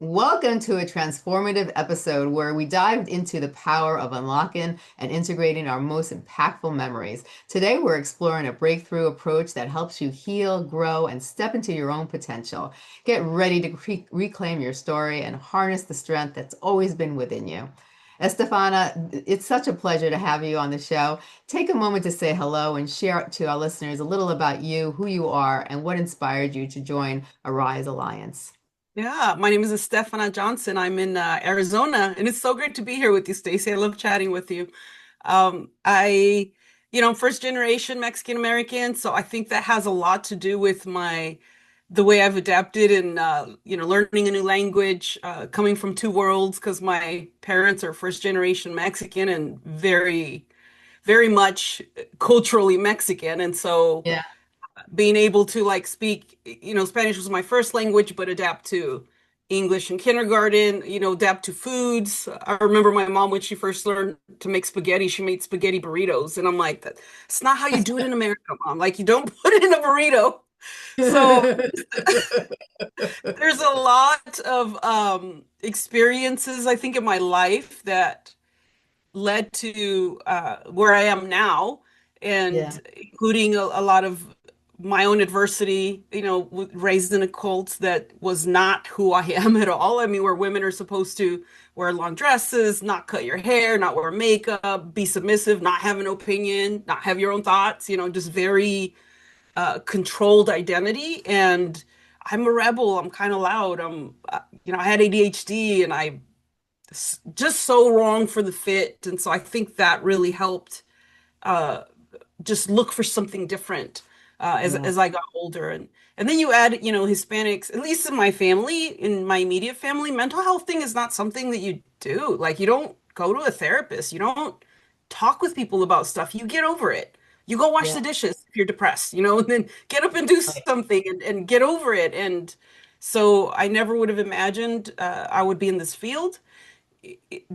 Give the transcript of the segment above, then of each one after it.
Welcome to a transformative episode where we dived into the power of unlocking and integrating our most impactful memories. Today, we're exploring a breakthrough approach that helps you heal, grow, and step into your own potential. Get ready to reclaim your story and harness the strength that's always been within you. Estefana, it's such a pleasure to have you on the show. Take a moment to say hello and share to our listeners a little about you, who you are, and what inspired you to join Arise Alliance. Yeah, my name is Estefana Johnson. I'm in Arizona, and it's so great to be here with you, Stacey. I love chatting with you. I'm first generation Mexican American, so I think that has a lot to do with the way I've adapted and learning a new language, coming from two worlds, because my parents are first generation Mexican and very, very much culturally Mexican, and so Yeah. being able to like speak, Spanish was my first language, but adapt to English in kindergarten, adapt to foods. I remember my mom when she first learned to make spaghetti, she made spaghetti burritos. And I'm like, that's not how you do it in America, Mom. Like you don't put it in a burrito. So there's a lot of experiences, I think, in my life that led to where I am now, Yeah. and including a lot of my own adversity, raised in a cult that was not who I am at all. I mean, where women are supposed to wear long dresses, not cut your hair, not wear makeup, be submissive, not have an opinion, not have your own thoughts, just very controlled identity. And I'm a rebel. I'm kind of loud. I had ADHD and just so wrong for the fit. And so I think that really helped uh, just look for something different Yeah. as I got older. And then you add, Hispanics, at least in my family, in my immediate family, mental health thing is not something that you do. Like you don't go to a therapist. You don't talk with people about stuff. You get over it. You go wash Yeah. the dishes if you're depressed, and then get up and do Right. something and get over it. And so I never would have imagined I would be in this field.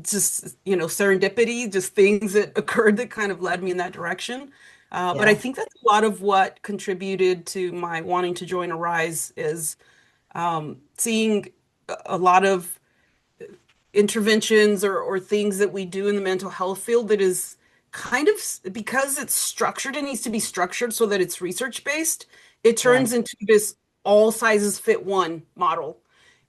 Just serendipity, just things that occurred that kind of led me in that direction. But I Yeah. think that's a lot of what contributed to my wanting to join Arise is seeing a lot of interventions or things that we do in the mental health field that is kind of, because it's structured, it needs to be structured so that it's research based. It Right. turns into this all sizes fit one model.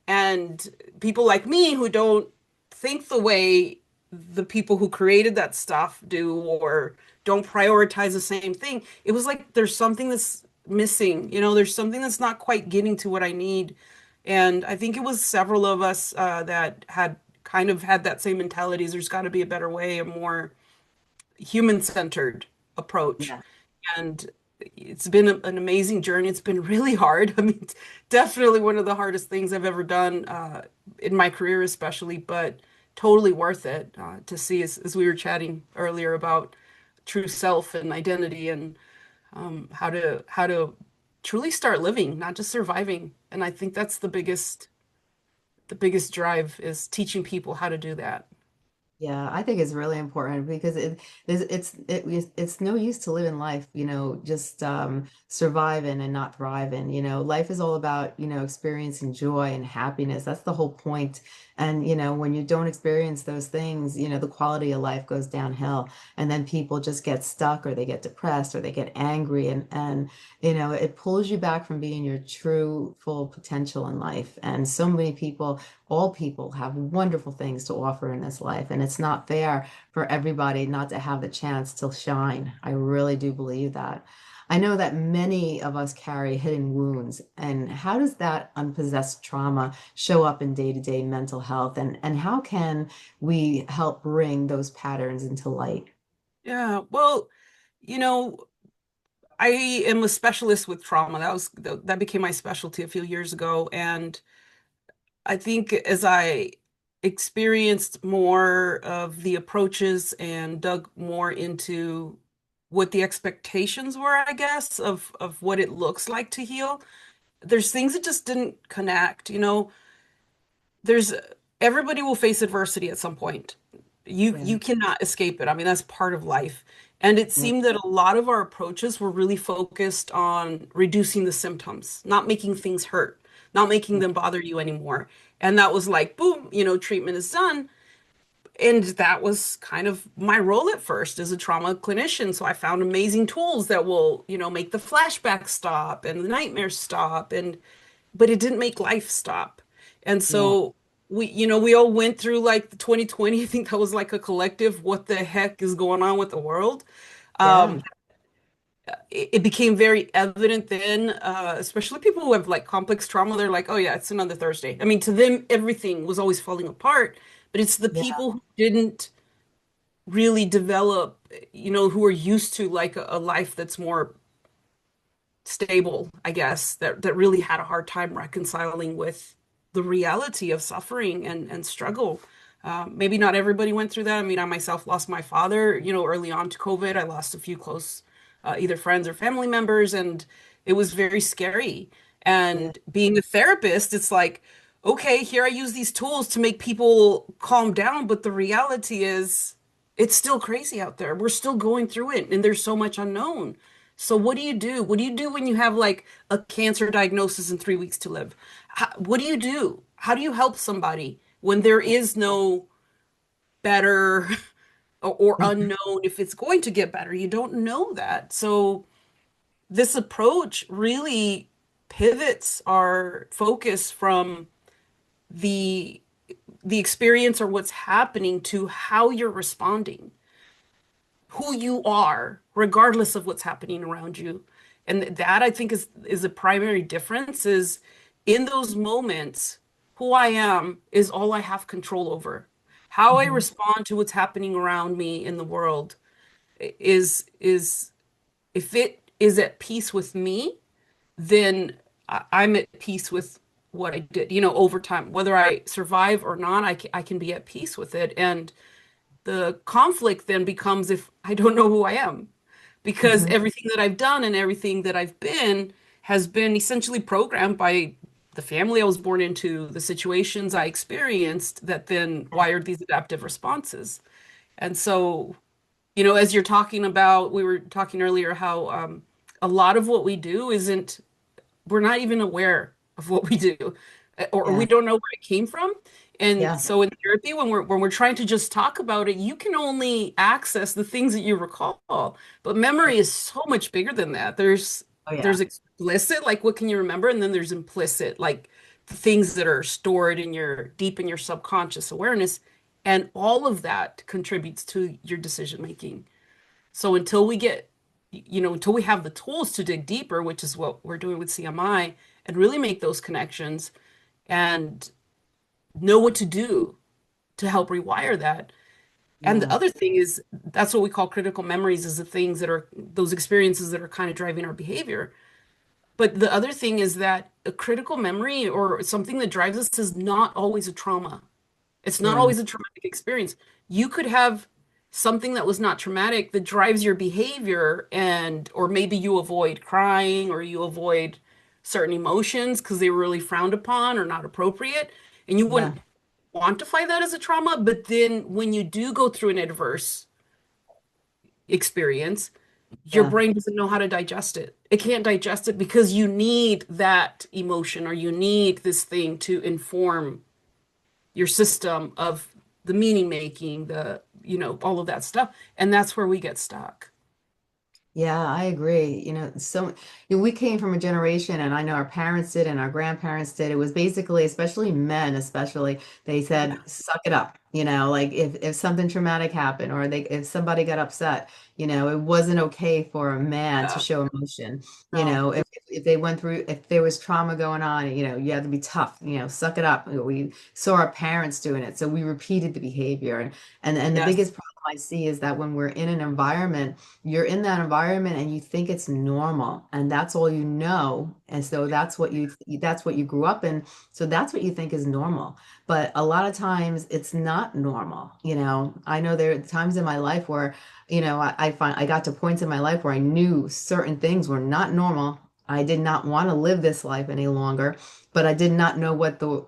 And people like me who don't think the way the people who created that stuff do or don't prioritize the same thing, it was like there's something that's missing. There's something that's not quite getting to what I need. And I think it was several of us that had kind of had that same mentality. There's got to be a better way, a more human-centered approach. Yeah. And it's been an amazing journey. It's been really hard. I mean, it's definitely one of the hardest things I've ever done in my career, especially, but totally worth it to see as we were chatting earlier about true self and identity and how to truly start living, not just surviving. And I think that's the biggest drive is teaching people how to do that. Yeah, I think it's really important because it's no use to live in life, just surviving and not thriving. Life is all about, experiencing joy and happiness. That's the whole point. And, when you don't experience those things, the quality of life goes downhill. And then people just get stuck or they get depressed or they get angry and it pulls you back from being your true full potential in life. And so many people, all people have wonderful things to offer in this life, and it's not fair for everybody not to have the chance to shine. I really do believe that. I know that many of us carry hidden wounds, and how does that unpossessed trauma show up in day-to-day mental health, and how can we help bring those patterns into light? Yeah, well, you know, I am a specialist with trauma. That became my specialty a few years ago, and I think as I experienced more of the approaches and dug more into what the expectations were, I guess, of what it looks like to heal, there's things that just didn't connect. There's everybody will face adversity at some point. You Yeah. you cannot escape it. I mean, that's part of life. And it Yeah. seemed that a lot of our approaches were really focused on reducing the symptoms, not making things hurt, not making them bother you anymore. And that was like, boom, treatment is done. And that was kind of my role at first as a trauma clinician. So I found amazing tools that will, make the flashbacks stop and the nightmares stop. But it didn't make life stop. And Yeah. so we all went through like the 2020. I think that was like a collective, what the heck is going on with the world? Yeah. Um, it became very evident then, especially people who have like complex trauma, they're like, oh yeah, it's another Thursday. I mean, to them, everything was always falling apart, but it's the Yeah. people who didn't really develop, who are used to like a life that's more stable, I guess, that really had a hard time reconciling with the reality of suffering and struggle. Maybe not everybody went through that. I mean, I myself lost my father, early on to COVID. I lost a few close, either friends or family members, and it was very scary. Yeah. And being a therapist, it's like, okay, here I use these tools to make people calm down, but the reality is it's still crazy out there. We're still going through it, and there's so much unknown. So what do you do? What do you do when you have like a cancer diagnosis and 3 weeks to live? What do you do? How do you help somebody when there is no better or unknown if it's going to get better? You don't know that. So this approach really pivots our focus from the the experience or what's happening to how you're responding, who you are, regardless of what's happening around you. And that I think is a primary difference is in those moments, who I am is all I have control over. How I Mhm. respond to what's happening around me in the world is if it is at peace with me, then I'm at peace with what I did, over time. Whether I survive or not, I can be at peace with it. And the conflict then becomes if I don't know who I am, because Mhm. everything that I've done and everything that I've been has been essentially programmed by the family I was born into, the situations I experienced that then wired these adaptive responses. And so, as you're talking about, we were talking earlier how a lot of what we do isn't we're not even aware of what we do, or we Yeah. don't know where it came from. And Yeah. so in therapy, when we're trying to just talk about it, you can only access the things that you recall. But memory is so much bigger than that. Oh There's yeah. explicit, like what can you remember, and then there's implicit, like the things that are stored in your deep in your subconscious awareness. And all of that contributes to your decision making. So until we have the tools to dig deeper, which is what we're doing with CMI, and really make those connections and know what to do to help rewire that. And the Yeah. other thing is that's what we call critical memories is the things that are those experiences that are kind of driving our behavior. But the other thing is that a critical memory or something that drives us is not always a trauma. It's not Yeah. always a traumatic experience. You could have something that was not traumatic that drives your behavior or maybe you avoid crying or you avoid certain emotions because they were really frowned upon or not appropriate. And you Yeah. wouldn't quantify that as a trauma, but then when you do go through an adverse experience, your Yeah. brain doesn't know how to digest it. It can't digest it because you need that emotion or you need this thing to inform your system of the meaning making, all of that stuff. And that's where we get stuck. Yeah, I agree. We came from a generation, and I know our parents did, and our grandparents did. It was basically, especially men, especially, they said, Yeah. "Suck it up." Like if something traumatic happened, or if somebody got upset, it wasn't okay for a man to Yeah. show emotion. No. If they went through, if there was trauma going on, you had to be tough. Suck it up. We saw our parents doing it, so we repeated the behavior, and the biggest Yes. problem I see is that when we're in an environment you're in that environment and you think it's normal and that's all you know, and so that's what you grew up in, so that's what you think is normal, but a lot of times it's not normal. I know there are times in my life where I find I got to points in my life where I knew certain things were not normal. I did not want to live this life any longer, but I did not know what the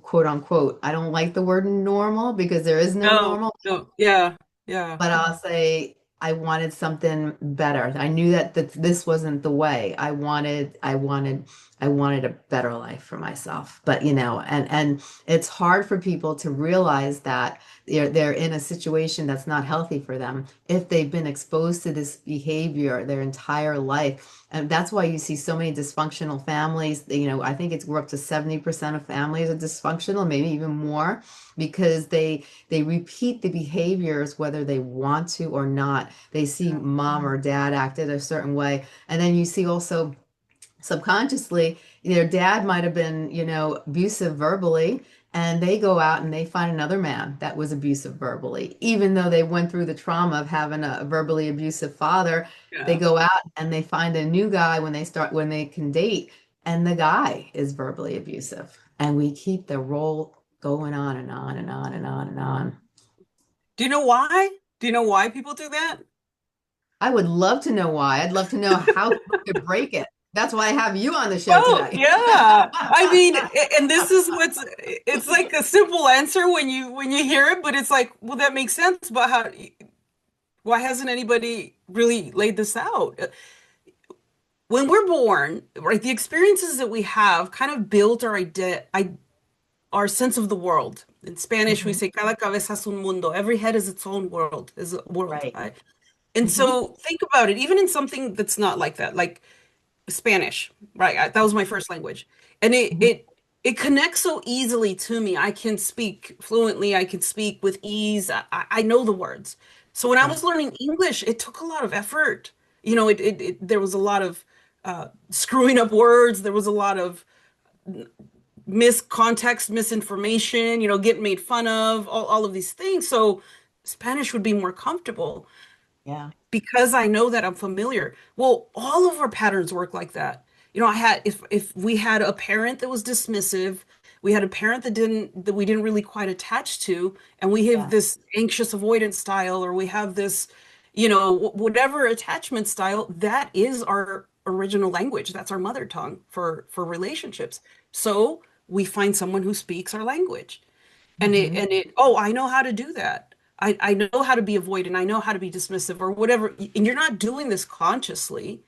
quote unquote, I don't like the word normal because there is no No, normal, no. Yeah. Yeah. but I'll say I wanted something better. I knew that this wasn't the way. I wanted a better life for myself. But and it's hard for people to realize that they're in a situation that's not healthy for them if they've been exposed to this behavior their entire life. And that's why you see so many dysfunctional families. I think we're up to 70% of families are dysfunctional, maybe even more, because they repeat the behaviors whether they want to or not. They see Yeah. mom or dad acted a certain way, and then you see also subconsciously their dad might have been abusive verbally, and they go out and they find another man that was abusive verbally, even though they went through the trauma of having a verbally abusive father. They Yeah. go out and they find a new guy when they can date, and the guy is verbally abusive, and we keep the role going on and on and on and on and on. Do you know why? Do you know why people do that? I would love to know why. I'd love to know how people could break it. That's why I have you on the show Well, today. yeah. I mean, and this is it's like a simple answer when you hear it, but it's like, well, that makes sense, but why hasn't anybody really laid this out? When we're born, right, the experiences that we have kind of build our sense of the world. In Spanish, we Mhm. say cada cabeza es un mundo. Every head is its own world, is a world, Right. right? And Hmm. so think about it, even in something that's not like that, like Spanish, right? That was my first language. And Hmm. it connects so easily to me. I can speak fluently, I can speak with ease. I know the words. So when I Yeah. was learning English, it took a lot of effort. There was a lot of screwing up words. There was a lot of miscontext, misinformation, getting made fun of, all of these things. So Spanish would be more comfortable Yeah. because I know that I'm familiar. Well, all of our patterns work like that. I had if we had a parent that was dismissive, we had a parent that we didn't really quite attach to, and we have Yeah. this anxious avoidance style, or we have this, whatever attachment style, that is our original language. That's our mother tongue for relationships. So we find someone who speaks our language. Hmm. Oh, I know how to do that. I know how to be avoidant. I know how to be dismissive or whatever. And you're not doing this consciously,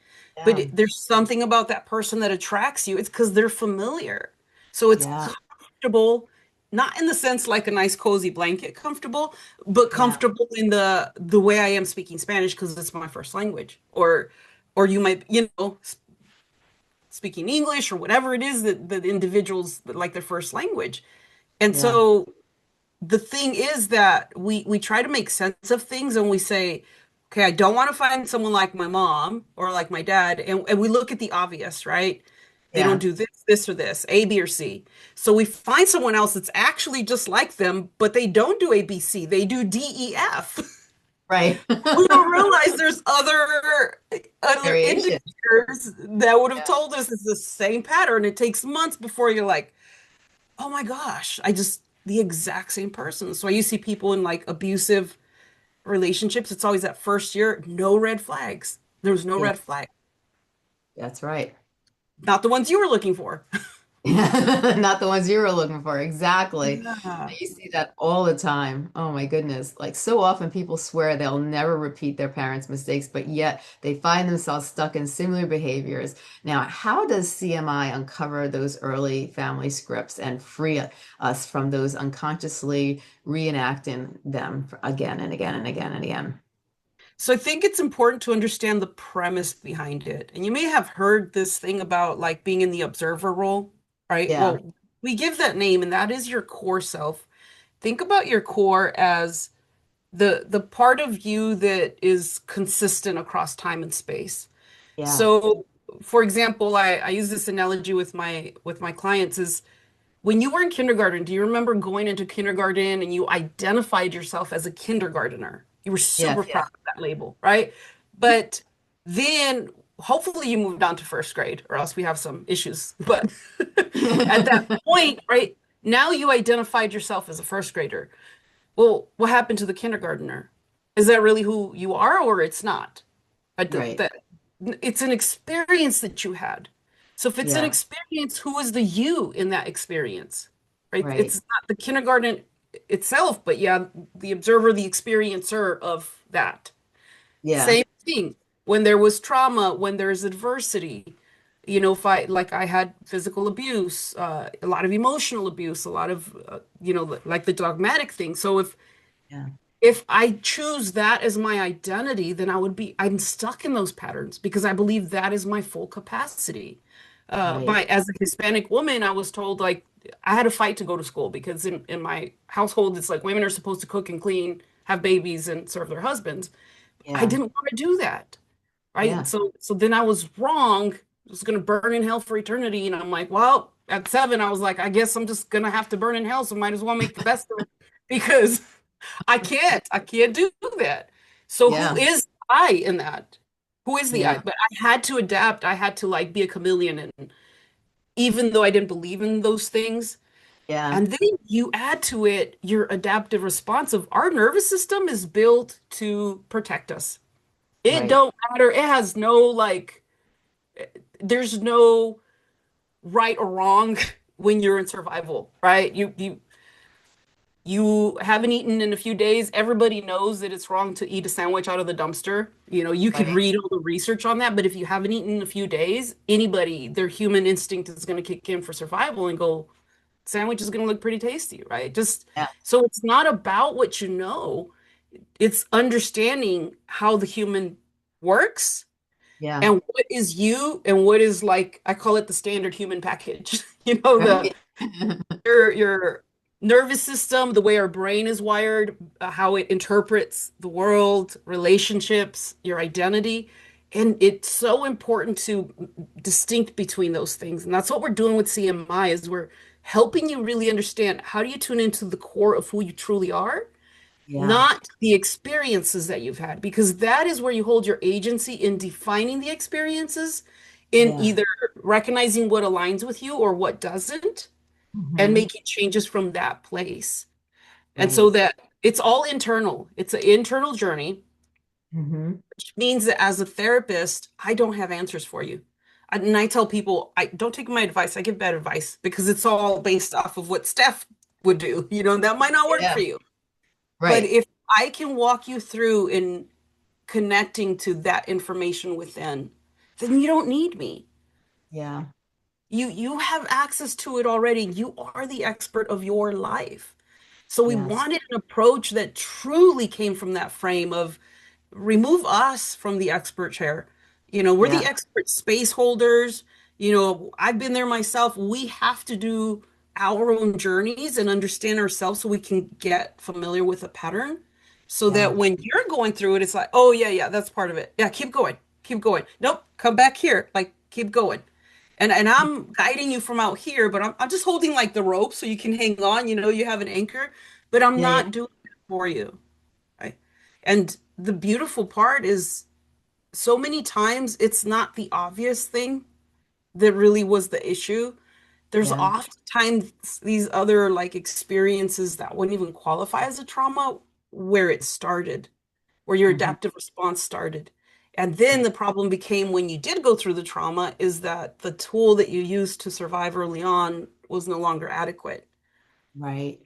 but Yeah. there's something about that person that attracts you. It's because they're familiar. So it's Yeah. comfortable, not in the sense like a nice cozy blanket comfortable, but Yeah. comfortable in the way I am speaking Spanish because it's my first language. Or you might, speaking English or whatever it is that individuals that like their first language. And Yeah. so the thing is that we try to make sense of things and we say, okay, I don't want to find someone like my mom or like my dad, and we look at the obvious, right? They don't Yeah. do this or this, A, B, or C. So we find someone else that's actually just like them, but they don't do A, B, C. They do D, E, F. Right. We don't realize there's other Variation. indicators that would have Yeah. told us it's the same pattern. It takes months before you're like, oh my gosh, the exact same person. So you see people in like abusive relationships, it's always that first year, no red flags. There was no Yeah. red flag. That's right. Not the ones you were looking for. Not the ones you were looking for. Exactly. Yeah. You see that all the time. Oh my goodness. Like so often people swear they'll never repeat their parents' mistakes, but yet they find themselves stuck in similar behaviors. Now, how does CMI uncover those early family scripts and free us from those unconsciously reenacting them again and again and again and again? So I think it's important to understand the premise behind it. And you may have heard this thing about like being in the observer role, right? Yeah. Well, we give that name and that is your core self. Think about your core as the part of you that is consistent across time and space. Yeah. So, for example, I use this analogy with my clients is when you were in kindergarten, do you remember going into kindergarten and you identified yourself as a kindergartner? You were super Yes. proud of that label, right? But then hopefully you moved on to first grade, or else we have some issues. But at that point, right, now you identified yourself as a first grader. Well, what happened to the kindergartner? Is that really who you are, or it's not? Right. That it's an experience that you had. So if it's an Yeah. experience, who is the you in that experience? Right? It's Right. not the kindergarten itself, but yeah, the observer, the experiencer of that. Yeah. Same thing. When there was trauma, when there's adversity, if I had physical abuse, a lot of emotional abuse, a lot of, like the dogmatic thing. So Yeah. if I choose that as my identity, then I'm stuck in those patterns because I believe that is my full capacity. Right. As a Hispanic woman, I was told like I had to fight to go to school because in my household, it's like women are supposed to cook and clean, have babies, and serve their husbands. I Yeah. didn't want to do that, right? Yeah. So then I was wrong. I was gonna burn in hell for eternity, and I'm like, well, at 7, I was like, I guess I'm just gonna have to burn in hell, so might as well make the best of it because I can't do that. So who Yeah. is I in that? Who is the I? Yeah. But I had to adapt. I had to like be a chameleon, and even though I didn't believe in those things, Yeah. and then you add to it your adaptive response of our nervous system is built to protect us. It Right. don't matter. It has no like there's no right or wrong when you're in survival, right? You haven't eaten in a few days. Everybody knows that it's wrong to eat a sandwich out of the dumpster. You could Right. read all the research on that, but if you haven't eaten in a few days, anybody, their human instinct is going to kick in for survival and go, sandwich is going to look pretty tasty, right? Just Yeah. so it's not about what you know, it's understanding how the human works Yeah. and what is you and what is like I call it the standard human package. The Right. your nervous system, the way our brain is wired, how it interprets the world, relationships, your identity. And it's so important to distinct between those things. And that's what we're doing with CMI is we're helping you really understand how do you tune into the core of who you truly are, Yeah. not the experiences that you've had, because that is where you hold your agency in defining the experiences, in Yeah. either recognizing what aligns with you or what doesn't and Hmm. making changes from that place. And so Right. that it's all internal. It's an internal journey, Hmm. which means that as a therapist, I don't have answers for you. And I tell people, I don't take my advice. I give bad advice because it's all based off of what Steph would do. That might not work for Yeah. you. But Right. if I can walk you through in connecting to that information within, then you don't need me. Yeah. You have access to it already. You are the expert of your life. So we Yes. wanted an approach that truly came from that frame of remove us from the expert chair. We're the Yeah. expert space holders. I've been there myself. We have to do our own journeys and understand ourselves so we can get familiar with a pattern so that Yeah. when you're going through it, it's like, oh, yeah, yeah, that's part of it. Yeah, keep going. Keep going. Nope, come back here. Like, keep going. And I'm guiding you from out here, but I'm just holding like the rope so you can hang on. You have an anchor, but I'm Yeah. Yeah. not doing it for you. Right? And the beautiful part is so many times it's not the obvious thing that really was the issue. There's Yeah. oftentimes these other like experiences that wouldn't even qualify as a trauma where it started, where your Hmm. adaptive response started. And then Right. the problem became when you did go through the trauma is that the tool that you used to survive early on was no longer adequate. Right.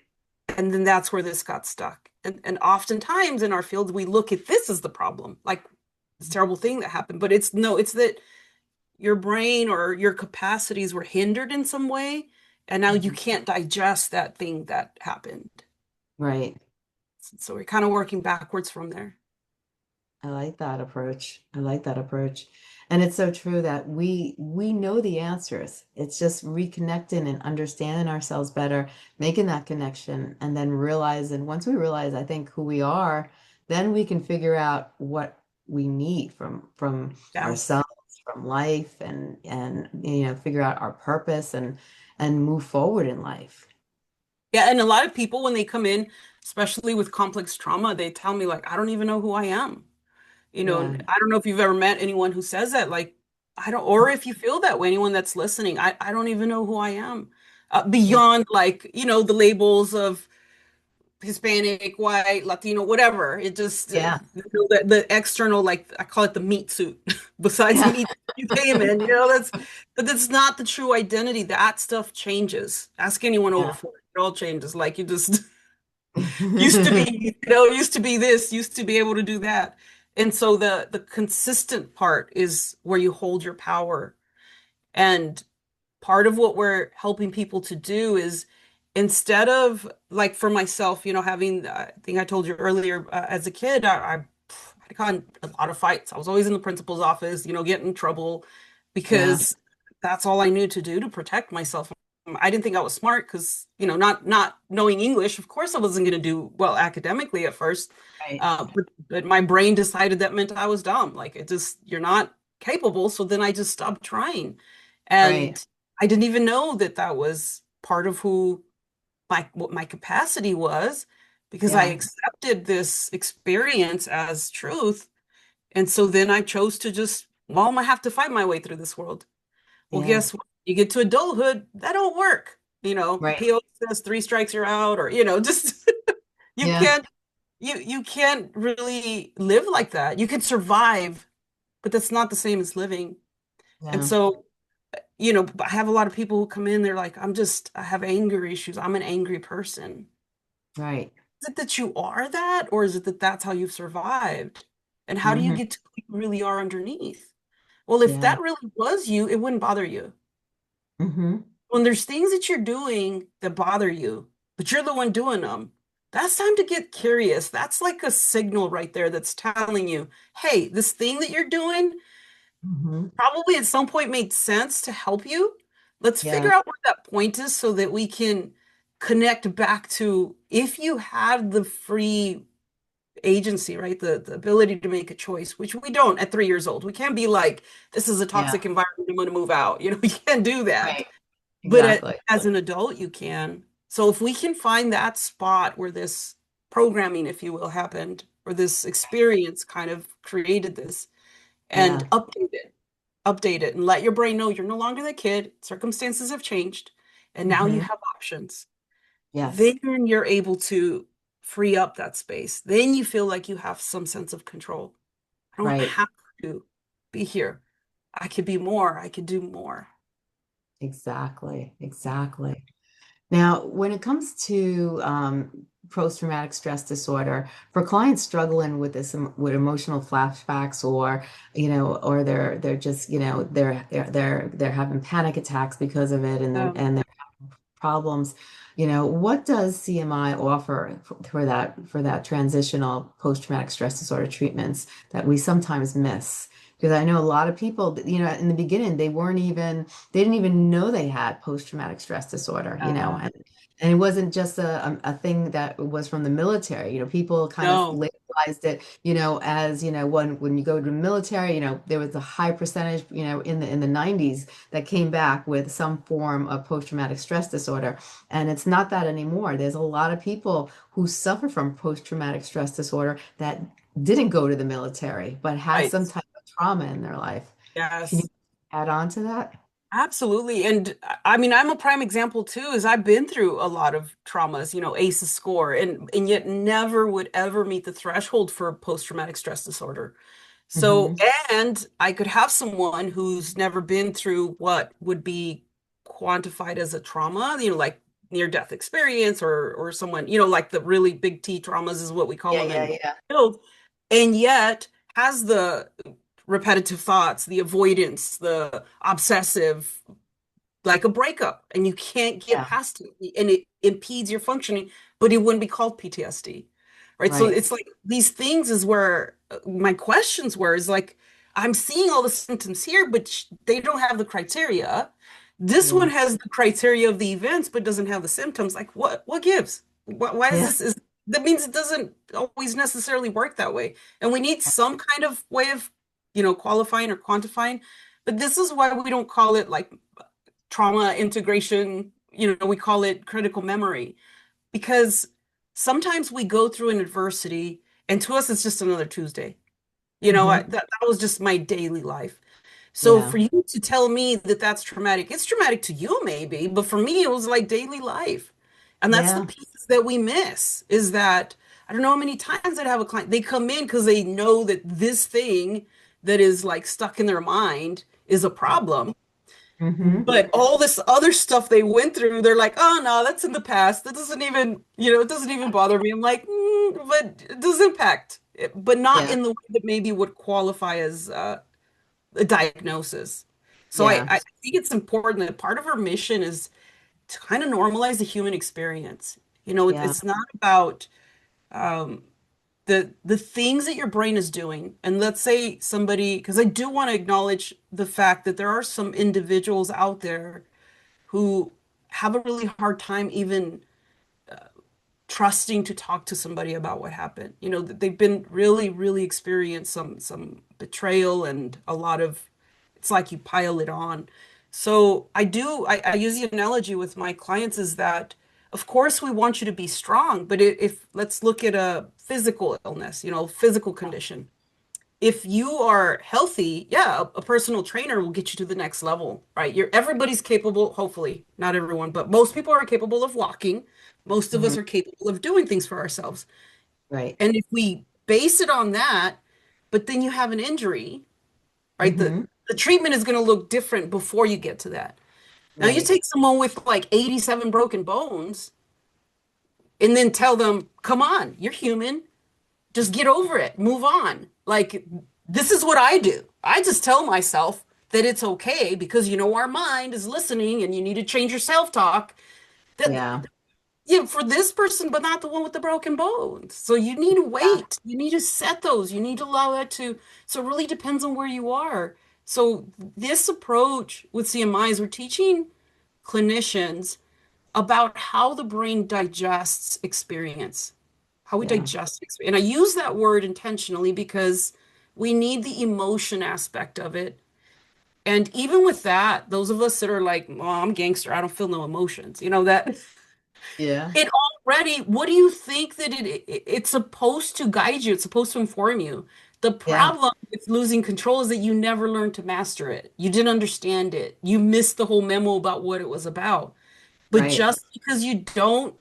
And then that's where this got stuck. And oftentimes in our field, we look at this as the problem, like this terrible thing that happened. But it's no, it's that your brain or your capacities were hindered in some way. And now you Mhm. can't digest that thing that happened. Right. So we're kind of working backwards from there. I like that approach. I like that approach. And it's so true that we know the answers. It's just reconnecting and understanding ourselves better, making that connection, and then realizing once we realize, I think, who we are, then we can figure out what we need from Yeah. ourselves, from life, and figure out our purpose and move forward in life. Yeah. And a lot of people, when they come in, especially with complex trauma, they tell me, like, I don't even know who I am. Yeah. I don't know if you've ever met anyone who says that, like, I don't, or if you feel that way, anyone that's listening, I don't even know who I am. Yeah. Beyond like, the labels of Hispanic, white, Latino, whatever. It just, Yeah. the external, like, I call it the meat suit. Besides Yeah. meat, you came in, but that's not the true identity. That stuff changes. Ask anyone over Yeah. 40. It all changes. Like, you just used to be, used to be this, used to be able to do that. And so the consistent part is where you hold your power. And part of what we're helping people to do is instead of like for myself, having, I think I told you earlier, as a kid, I got in a lot of fights. I was always in the principal's office, getting in trouble Yeah. because that's all I knew to do to protect myself. I didn't think I was smart because, not knowing English, of course I wasn't going to do well academically at first. Right. But my brain decided that meant I was dumb. Like it just, you're not capable. So then I just stopped trying. Right. And I didn't even know that that was part of who what my capacity was because I Yeah. accepted this experience as truth. And so then I chose to just, well, I have to fight my way through this world. Well, Yeah. guess what? You get to adulthood, that don't work. Right. PO says three strikes you're out, or just you Yeah. can't you can't really live like that. You can survive, but that's not the same as living. And Yeah. so, I have a lot of people who come in, they're like, I have anger issues. I'm an angry person. Right. Is it that you are that, or is it that that's how you've survived? And how do you Hmm. get to who you really are underneath? Well, if Yeah. that really was you, it wouldn't bother you. Hmm. When there's things that you're doing that bother you, but you're the one doing them, that's time to get curious. That's like a signal right there that's telling you, hey, this thing that you're doing Hmm. probably at some point made sense to help you. Let's Yeah. figure out where that point is so that we can connect back to if you had the free agency, right? The ability to make a choice, which we don't at 3 years old. We can't be like, this is a Yeah. toxic environment, I'm going to move out. You can't do that. Right. But Exactly. as an adult, you can. So if we can find that spot where this programming, if you will, happened, or this experience kind of created this, and Yeah. update it, and let your brain know you're no longer the kid, circumstances have changed, and now you Hmm. have options. Yes. Then you're able to free up that space. Then you feel like you have some sense of control. I don't Right. have to be here. I could be more. I could do more. Exactly. Exactly. Now, when it comes to post-traumatic stress disorder, for clients struggling with this, with emotional flashbacks, or or they're just, they're having panic attacks because of it, and they're problems, what does CMI offer for that transitional post-traumatic stress disorder treatments that we sometimes miss? Because I know a lot of people, in the beginning, they didn't even know they had post-traumatic stress disorder, Uh, and it wasn't just a thing that was from the military. People kind of no, labelized it, as, when you go to the military, there was a high percentage, in the 90s that came back with some form of post-traumatic stress disorder. And it's not that anymore. There's a lot of people who suffer from post-traumatic stress disorder that didn't go to the military, but had right. some type of trauma in their life. Can you Yes. add on to that? Absolutely. And I mean, I'm a prime example too, is I've been through a lot of traumas, ACE score, and yet never would ever meet the threshold for post-traumatic stress disorder. So, Hmm. and I could have someone who's never been through what would be quantified as a trauma, like near-death experience, or someone, like the really big T traumas is what we call Yeah, them yeah, in yeah. field, and yet has the repetitive thoughts, the avoidance, the obsessive, like a breakup, and you can't get Yeah, past it, and it impedes your functioning, but it wouldn't be called PTSD, right? So right. it's like these things is where my questions were, is like, I'm seeing all the symptoms here, but they don't have the criteria. This one Yeah, has the criteria of the events, but doesn't have the symptoms. Like, what gives? Why is yeah, this? That means it doesn't always necessarily work that way. And we need some kind of way of, qualifying or quantifying. But this is why we don't call it like trauma integration, we call it critical memory, because sometimes we go through an adversity and to us it's just another Tuesday. hmm, That was just my daily life. So yeah, for you to tell me that that's traumatic, it's traumatic to you maybe, but for me it was like daily life. And that's the yeah, pieces that we miss, is that I don't know how many times I'd have a client, they come in because they know that this thing that is like stuck in their mind is a problem. hmm, But all this other stuff they went through, they're like, oh no, that's in the past. That doesn't even, it doesn't even bother me. I'm like, but it does impact. but not Yeah. in the way that maybe would qualify as a diagnosis. So Yeah. I think it's important that part of our mission is to kind of normalize the human experience. Yeah. It's not about um, the things that your brain is doing. And let's say somebody, because I do want to acknowledge the fact that there are some individuals out there who have a really hard time even trusting to talk to somebody about what happened. That they've been really, really experienced some betrayal and a lot of it's like you pile it on. So I use the analogy with my clients is that of course we want you to be strong, but if let's look at a physical illness, physical condition. If you are healthy, yeah, a personal trainer will get you to the next level, right? Everybody's capable, hopefully, not everyone, but most people are capable of walking. Most of Hmm. us are capable of doing things for ourselves. Right. And if we base it on that, but then you have an injury, right? Hmm. The treatment is going to look different before you get to that. Now you Right. take someone with like 87 broken bones and then tell them, "Come on, you're human. Just get over it. Move on." Like this is what I do. I just tell myself that it's okay because our mind is listening and you need to change your self-talk. That Yeah. Yeah, for this person, but not the one with the broken bones. So you need to Yeah. wait. You need to set those. You need to allow that to. So it really depends on where you are. So this approach with CMIs, we're teaching clinicians about how the brain digests experience, how we Yeah. digest experience. And I use that word intentionally because we need the emotion aspect of it. And even with that, those of us that are like, "Oh, I'm gangster, I don't feel no emotions," that Yeah. it already, what do you think that it's supposed to guide you? It's supposed to inform you. The Yeah. problem with losing control is that you never learned to master it. You didn't understand it. You missed the whole memo about what it was about. But Right. just because you don't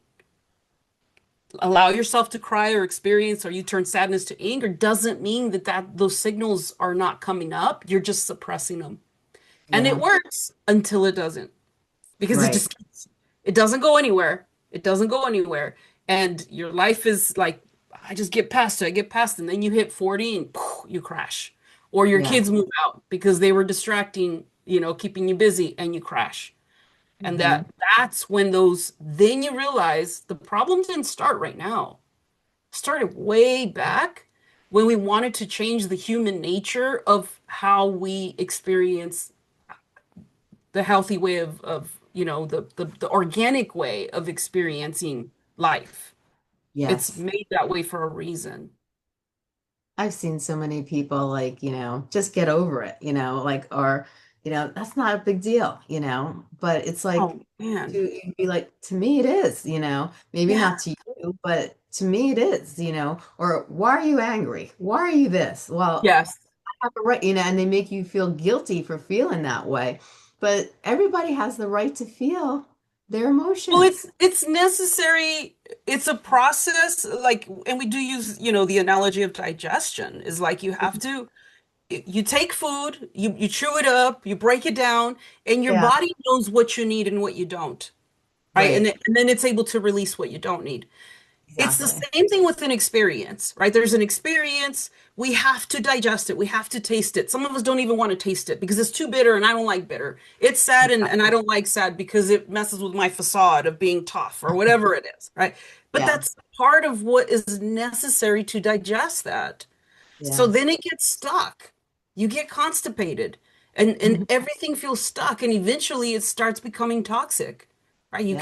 allow yourself to cry or experience or you turn sadness to anger doesn't mean that those signals are not coming up. You're just suppressing them. And it Yeah. works until it doesn't because Right. it doesn't go anywhere. It doesn't go anywhere. And your life is like, I just get past it. I get past it. And then you hit 40 and poof, you crash. Or your Yeah. kids move out because they were distracting, keeping you busy and you crash. And Hmm. that's when then you realize the problem didn't start right now. It started way back when we wanted to change the human nature of how we experience the healthy way of the organic way of experiencing life. It's Yes. made that way for a reason. I've seen so many people like, just get over it, like, or, that's not a big deal, but it's like, Oh man. to be like, to me it is, maybe Yeah. not to you, but to me it is, or why are you angry? Why are you this? Well, Yes. I have a right, and they make you feel guilty for feeling that way. But everybody has the right to feel their Well, emotions. it's necessary. It's a process, like, and we do use, the analogy of digestion is like you take food, you chew it up, you break it down, and your Yeah, body knows what you need and what you don't, right? And right. then it's able to release what you don't need. It's the Exactly. same thing with an experience, right? There's an experience. We have to digest it. We have to taste it. Some of us don't even want to taste it because it's too bitter and I don't like bitter. It's sad and I don't like sad because it messes with my facade of being tough or whatever it is, right? But Yeah, that's part of what is necessary to digest that. So yeah. then it gets stuck. You get constipated and Mhm. everything feels stuck and eventually it starts becoming toxic. Right? Yeah,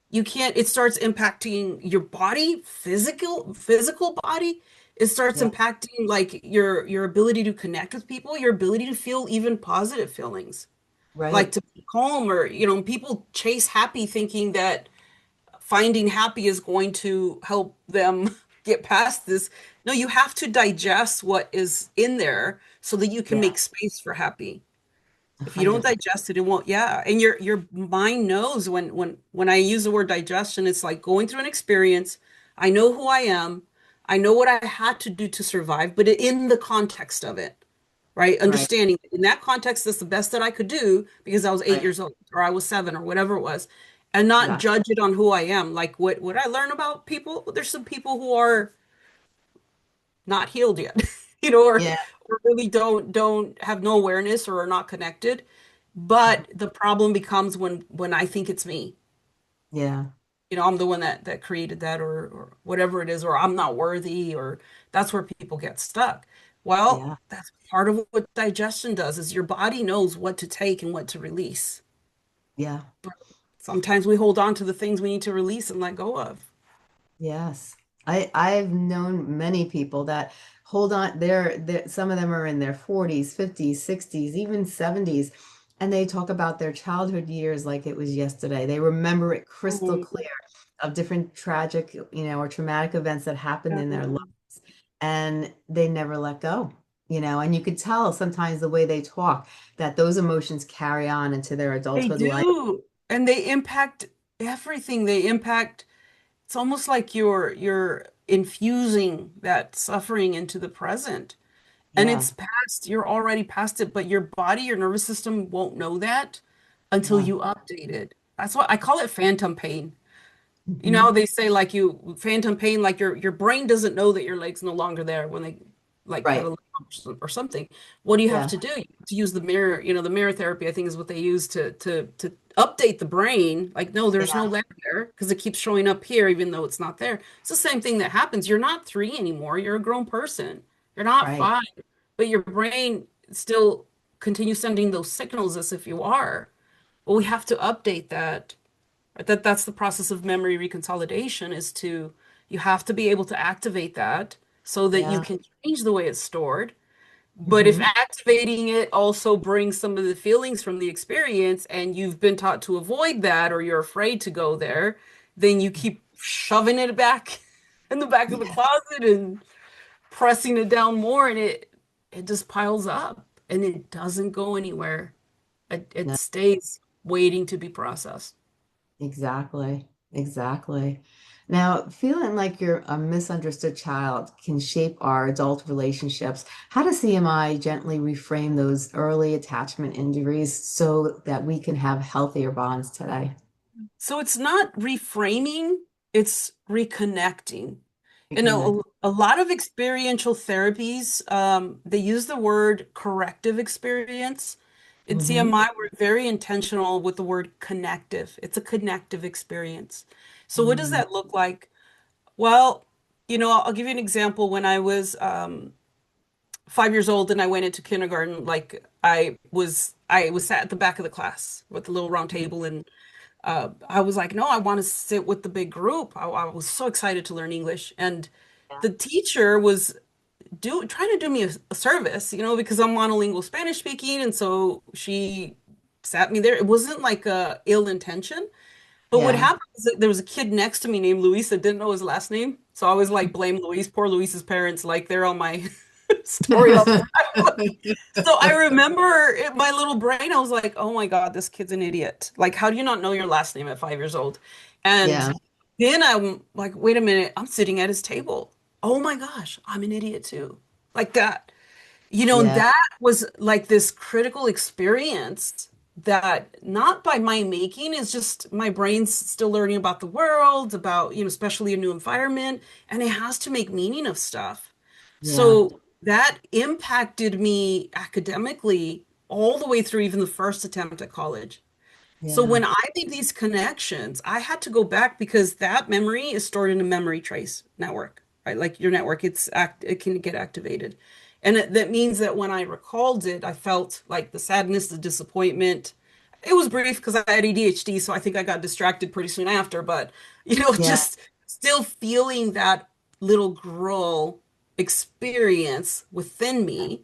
You can't it starts impacting your body, physical body. It starts yeah, impacting like your ability to connect with people, your ability to feel even positive feelings. Like right. to be calm or people chase happy thinking that finding happy is going to help them get past this. No, you have to digest what is in there so that you can Yeah, make space for happy. If you don't 100%. digest it, it won't, yeah. And your mind knows when I use the word digestion, it's like going through an experience. I know who I am. I know what I had to do to survive, but in the context of it, right? Right, Understanding in that context, that's the best that I could do because I was eight right. years old or I was seven or whatever it was, and not Yeah, judge it on who I am. Like what I learn about people, there's some people who are not healed yet, or Yeah, really don't have no awareness or are not connected. But the problem becomes when I think it's me. yeah, I'm the one that created that or whatever it is, or I'm not worthy, or that's where people get stuck. Well, yeah, that's part of what digestion does is your body knows what to take and what to release. yeah. Sometimes we hold on to the things we need to release and let go of. Yes. I've known many people that hold on, some of them are in their 40s, 50s, 60s, even 70s, and they talk about their childhood years like it was yesterday. They remember it crystal Mhm. clear of different tragic, or traumatic events that happened Yeah. in their life, and they never let go, and you could tell sometimes the way they talk that those emotions carry on into their They adulthood life. do. And they impact everything. They impact, it's almost like you're infusing that suffering into the present. And Yeah, it's past, you're already past it, but your body, your nervous system won't know that until yeah. you update it. That's what I call it phantom pain. Hmm. They say like you phantom pain, like your brain doesn't know that your leg's no longer there when they like cut a Right. limb or something. What do you have Yeah. to do? You have to use the mirror, the mirror therapy, I think is what they use to update the brain. Like, no, there's no Yeah. leg there because it keeps showing up here even though it's not there. It's the same thing that happens. You're not three anymore. You're a grown person. You're not Right. five, but your brain still continues sending those signals as if you are. Well, we have to update that. Right? That's the process of memory reconsolidation is to you have to be able to activate that so that you Yeah. can change the way it's stored. But if Hmm. activating it also brings some of the feelings from the experience and you've been taught to avoid that or you're afraid to go there, then you keep shoving it back in the back of the Yeah. closet and pressing it down more and it just piles up and it doesn't go anywhere. It No, stays waiting to be processed. exactly. Exactly. Now, feeling like you're a misunderstood child can shape our adult relationships. How does CMI gently reframe those early attachment injuries so that we can have healthier bonds today? So it's not reframing, it's reconnecting. And Reconnect. a lot of experiential therapies, they use the word corrective experience. In Hmm. CMI, we're very intentional with the word connective. It's a connective experience. So what does Mm, that look like? Well, I'll give you an example. When I was 5 years old and I went into kindergarten, like I was sat at the back of the class with the little round table and I was like, no, I want to sit with the big group. I was so excited to learn English. And yeah. the teacher was trying to do me a service, because I'm monolingual Spanish speaking. And so she sat me there. It wasn't like a ill intention. But what Yeah. happened is that there was a kid next to me named Luis that didn't know his last name. So I was like, blame Luis, poor Luis's parents, like they're on my story all the time. So I remember in my little brain, I was like, oh my God, this kid's an idiot. Like, how do you not know your last name at 5 years old? And Yeah. then I'm like, wait a minute, I'm sitting at his table. Oh my gosh, I'm an idiot too. Like that. And Yeah. that was like this critical experience that not by my making is just my brain's still learning about the world, about, especially a new environment, and it has to make meaning of stuff. Yeah. So that impacted me academically all the way through even the first attempt at college. So Yeah. when I made these connections, I had to go back because that memory is stored in a memory trace network, right? Like your network, it can get activated. And that means that when I recalled it, I felt like the sadness, the disappointment. It was brief because I had ADHD, so I think I got distracted pretty soon after, but Yeah. just still feeling that little girl experience within me,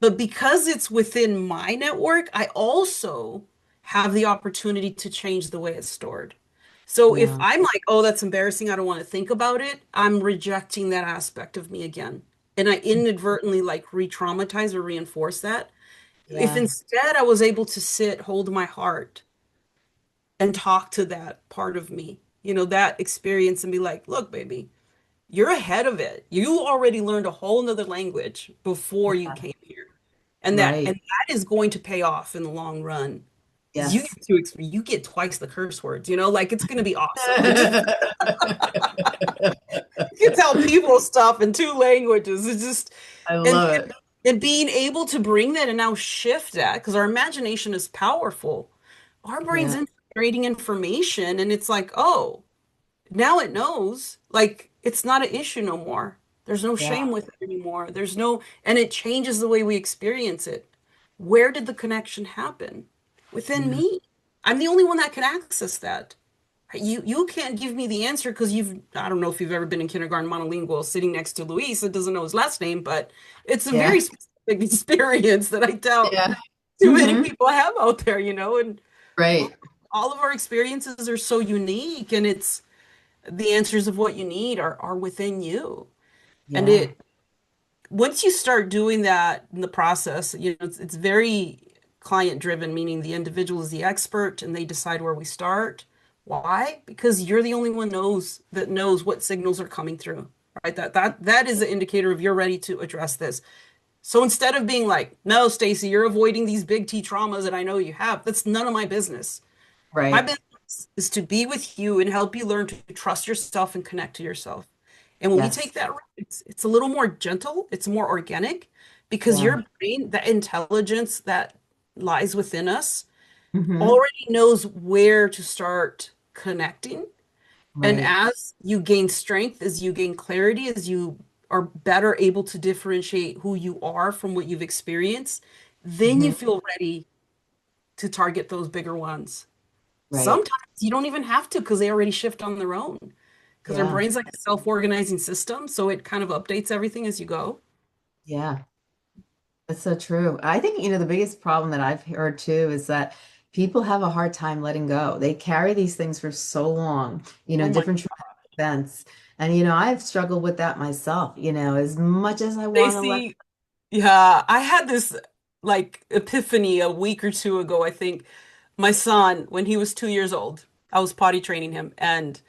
but because it's within my network, I also have the opportunity to change the way it's stored. So if Yeah. I'm like, oh, that's embarrassing, I don't want to think about it, I'm rejecting that aspect of me again. And I inadvertently like re-traumatize or reinforce that. If Yeah. instead I was able to sit, hold my heart, and talk to that part of me, that experience and be like, look, baby, you're ahead of it. You already learned a whole nother language before you Yeah. came here. And that Right. and that is going to pay off in the long run. Because Yes. you get twice the curse words, like it's gonna be awesome. And just can tell people stuff in two languages. It's just I and love it. and being able to bring that and now shift that because our imagination is powerful. Our brain's Yeah, integrating information and it's like, oh, now it knows. Like it's not an issue no more. There's no yeah, shame with it anymore. There's no, and it changes the way we experience it. Where did the connection happen? Within yeah. me. I'm the only one that can access that. You can't give me the answer because I don't know if you've ever been in kindergarten monolingual sitting next to Luis that doesn't know his last name, but it's a very Yeah, specific experience that I doubt yeah. too many Hmm. people have out there, and Right. all of our experiences are so unique and it's the answers of what you need are within you. And Yeah, it once you start doing that in the process, it's very client driven, meaning the individual is the expert and they decide where we start. Why? Because you're the only one knows what signals are coming through, right? That is the indicator of you're ready to address this. So instead of being like, no, Stacey, you're avoiding these big T traumas that I know you have, that's none of my business. My right. business is to be with you and help you learn to trust yourself and connect to yourself. And when we Yes. take that route, it's a little more gentle, it's more organic because Yeah. your brain, the intelligence that lies within us, Hmm. already knows where to start connecting. And Right. as you gain strength, as you gain clarity, as you are better able to differentiate who you are from what you've experienced, then you Hmm. feel ready to target those bigger ones. Right. Sometimes you don't even have to because they already shift on their own. Because our Yeah. brain's like a self-organizing system, so it kind of updates everything as you go. Yeah. That's so true. I think, the biggest problem that I've heard too is that people have a hard time letting go. They carry these things for so long, Oh my, different traumatic events. And, I've struggled with that myself, as much as I want to let. Stacey, yeah, I had this like epiphany a week or two ago, I think. My son, when he was 2 years old, I was potty training him, and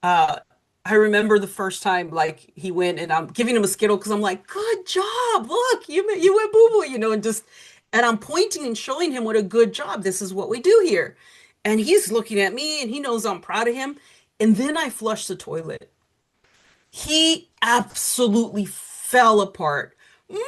Uh, I remember the first time like he went and I'm giving him a Skittle because I'm like, good job. Look, you went boo boo, and I'm pointing and showing him what a good job. This is what we do here. And he's looking at me and he knows I'm proud of him. And then I flushed the toilet. He absolutely fell apart. Mine,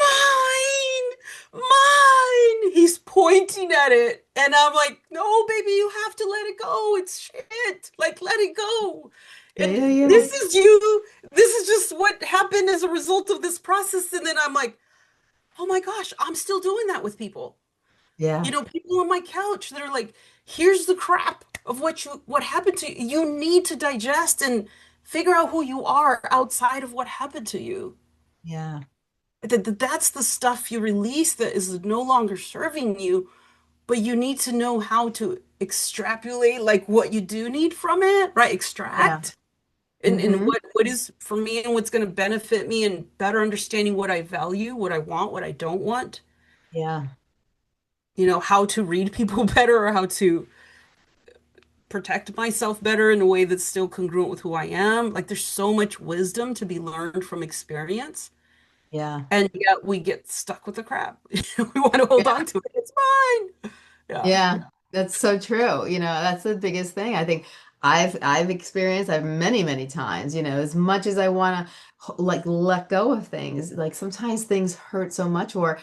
mine. He's pointing at it. And I'm like, no, baby, you have to let it go. It's shit. Like, let it go. Yeah, And yeah, this is you. This is just what happened as a result of this process. And then I'm like, oh my gosh, I'm still doing that with people. yeah, People on my couch that are like, here's the crap of what happened to you. You need to digest and figure out who you are outside of what happened to you. yeah, That's the stuff you release that is no longer serving you, but you need to know how to extrapolate like what you do need from it, right? yeah. Extract and Hmm. what is for me and what's going to benefit me and better understanding what I value, what I want, what I don't want, Yeah, how to read people better or how to protect myself better in a way that's still congruent with who I am. Like there's so much wisdom to be learned from experience. yeah. And yet we get stuck with the crap. We want to hold on to it. It's fine. Yeah. Yeah, that's so true. That's the biggest thing. I think I've experienced I've many, many times, as much as I want to like let go of things, like sometimes things hurt so much or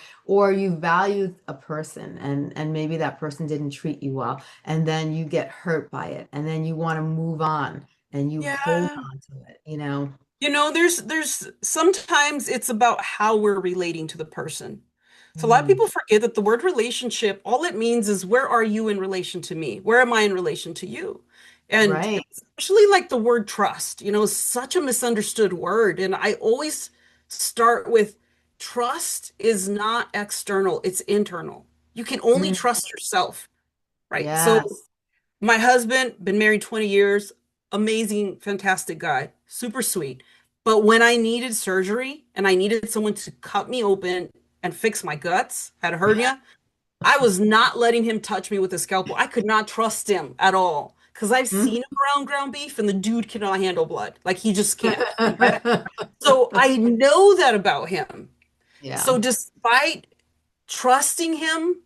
you value a person and maybe that person didn't treat you well and then you get hurt by it and then you want to move on and you hold Yeah. on to it. There's sometimes it's about how we're relating to the person. So a lot of Mm, people forget that the word relationship, all it means is where are you in relation to me? Where am I in relation to you? And right. especially like the word trust, is such a misunderstood word. And I always start with trust is not external, it's internal. You can only Mm, trust yourself, right? So yes. my husband, been married 20 years, amazing, fantastic guy, super sweet. But when I needed surgery and I needed someone to cut me open and fix my guts, had a hernia, I was not letting him touch me with a scalpel. I could not trust him at all because I've Mm. seen him around ground beef and the dude cannot handle blood. Like he just can't. So I know that about him. Yeah. So despite trusting him,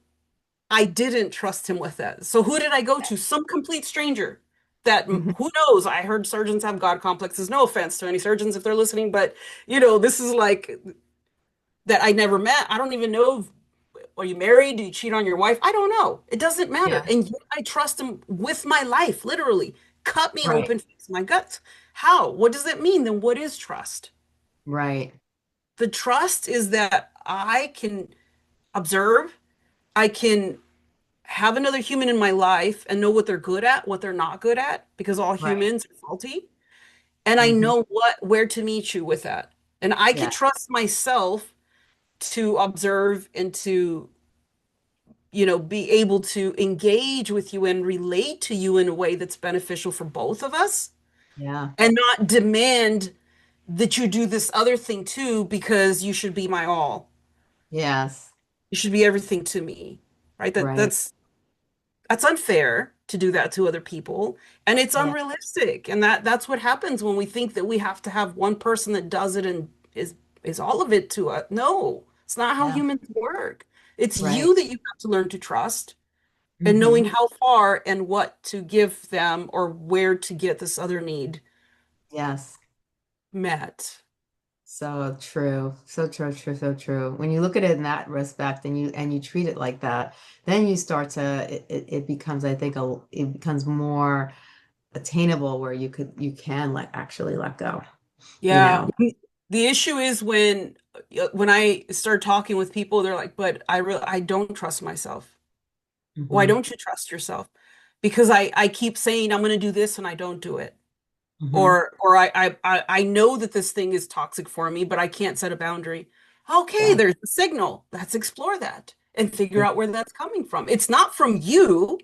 I didn't trust him with that. So who did I go to? Some complete stranger that Hmm. who knows? I heard surgeons have God complexes. No offense to any surgeons if they're listening, but this is like that I never met. I don't even know if, are you married? Do you cheat on your wife? I don't know. It doesn't matter. Yeah. And yet I trust him with my life, literally. Cut me Right. open, fix my guts. How? What does that mean? Then what is trust? Right. The trust is that I can observe, I can have another human in my life and know what they're good at, what they're not good at, because all Right. humans are faulty. And I Hmm. know where to meet you with that. And I can Yeah. trust myself to observe and to, be able to engage with you and relate to you in a way that's beneficial for both of us Yeah. and not demand that you do this other thing too because you should be my all. Yes. You should be everything to me. Right? Right. That's unfair to do that to other people, and it's Yeah. unrealistic. And that's what happens when we think that we have to have one person that does it and is all of it to us. No, it's not how Yeah. humans work. It's Right. you that you have to learn to trust and knowing Hmm. how far and what to give them or where to get this other need Yes. met. So true. So true, true, so true. When you look at it in that respect and you treat it like that, then you start to it becomes, I think, it becomes more attainable where you can actually let go, you Yeah. know. The issue is when I start talking with people, they're like, "But I don't trust myself." Why Hmm. don't you trust yourself? Because I keep saying I'm going to do this and I don't do it. Hmm. Or I know that this thing is toxic for me, but I can't set a boundary. Okay, Yeah. there's the signal. Let's explore that and figure Yeah. out where that's coming from. It's not from you.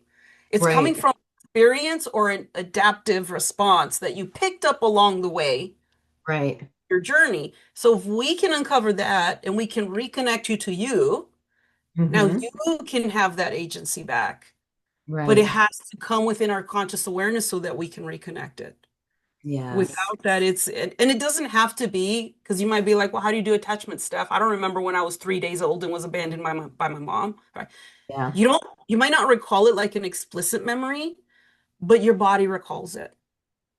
It's coming Right. from experience or an adaptive response that you picked up along the way, Right. your journey. So if we can uncover that and we can reconnect you to you, now Hmm. you can have that agency back. But it Right. has to come within our conscious awareness so that we can reconnect it. Yes. Without that, and it doesn't have to be because you might be like, well, how do you do attachment stuff? I don't remember when I was 3 days old and was abandoned by my mom. Right? Yeah. You might not recall it like an explicit memory, but your body recalls it.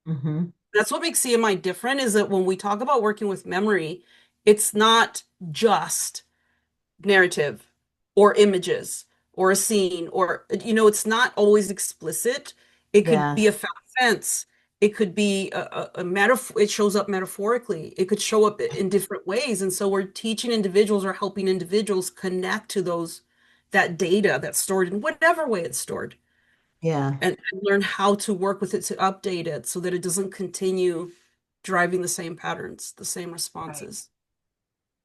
Hmm. That's what makes CMI different is that when we talk about working with memory, it's not just narrative or images or a scene or it's not always explicit. It could be Yes. a found fence. It could be a metaphor. It shows up metaphorically. It could show up in different ways. And so we're teaching individuals or helping individuals connect to that data that's stored in whatever way it's stored Yeah. and learn how to work with it to update it so that it doesn't continue driving the same patterns, the same Right. responses.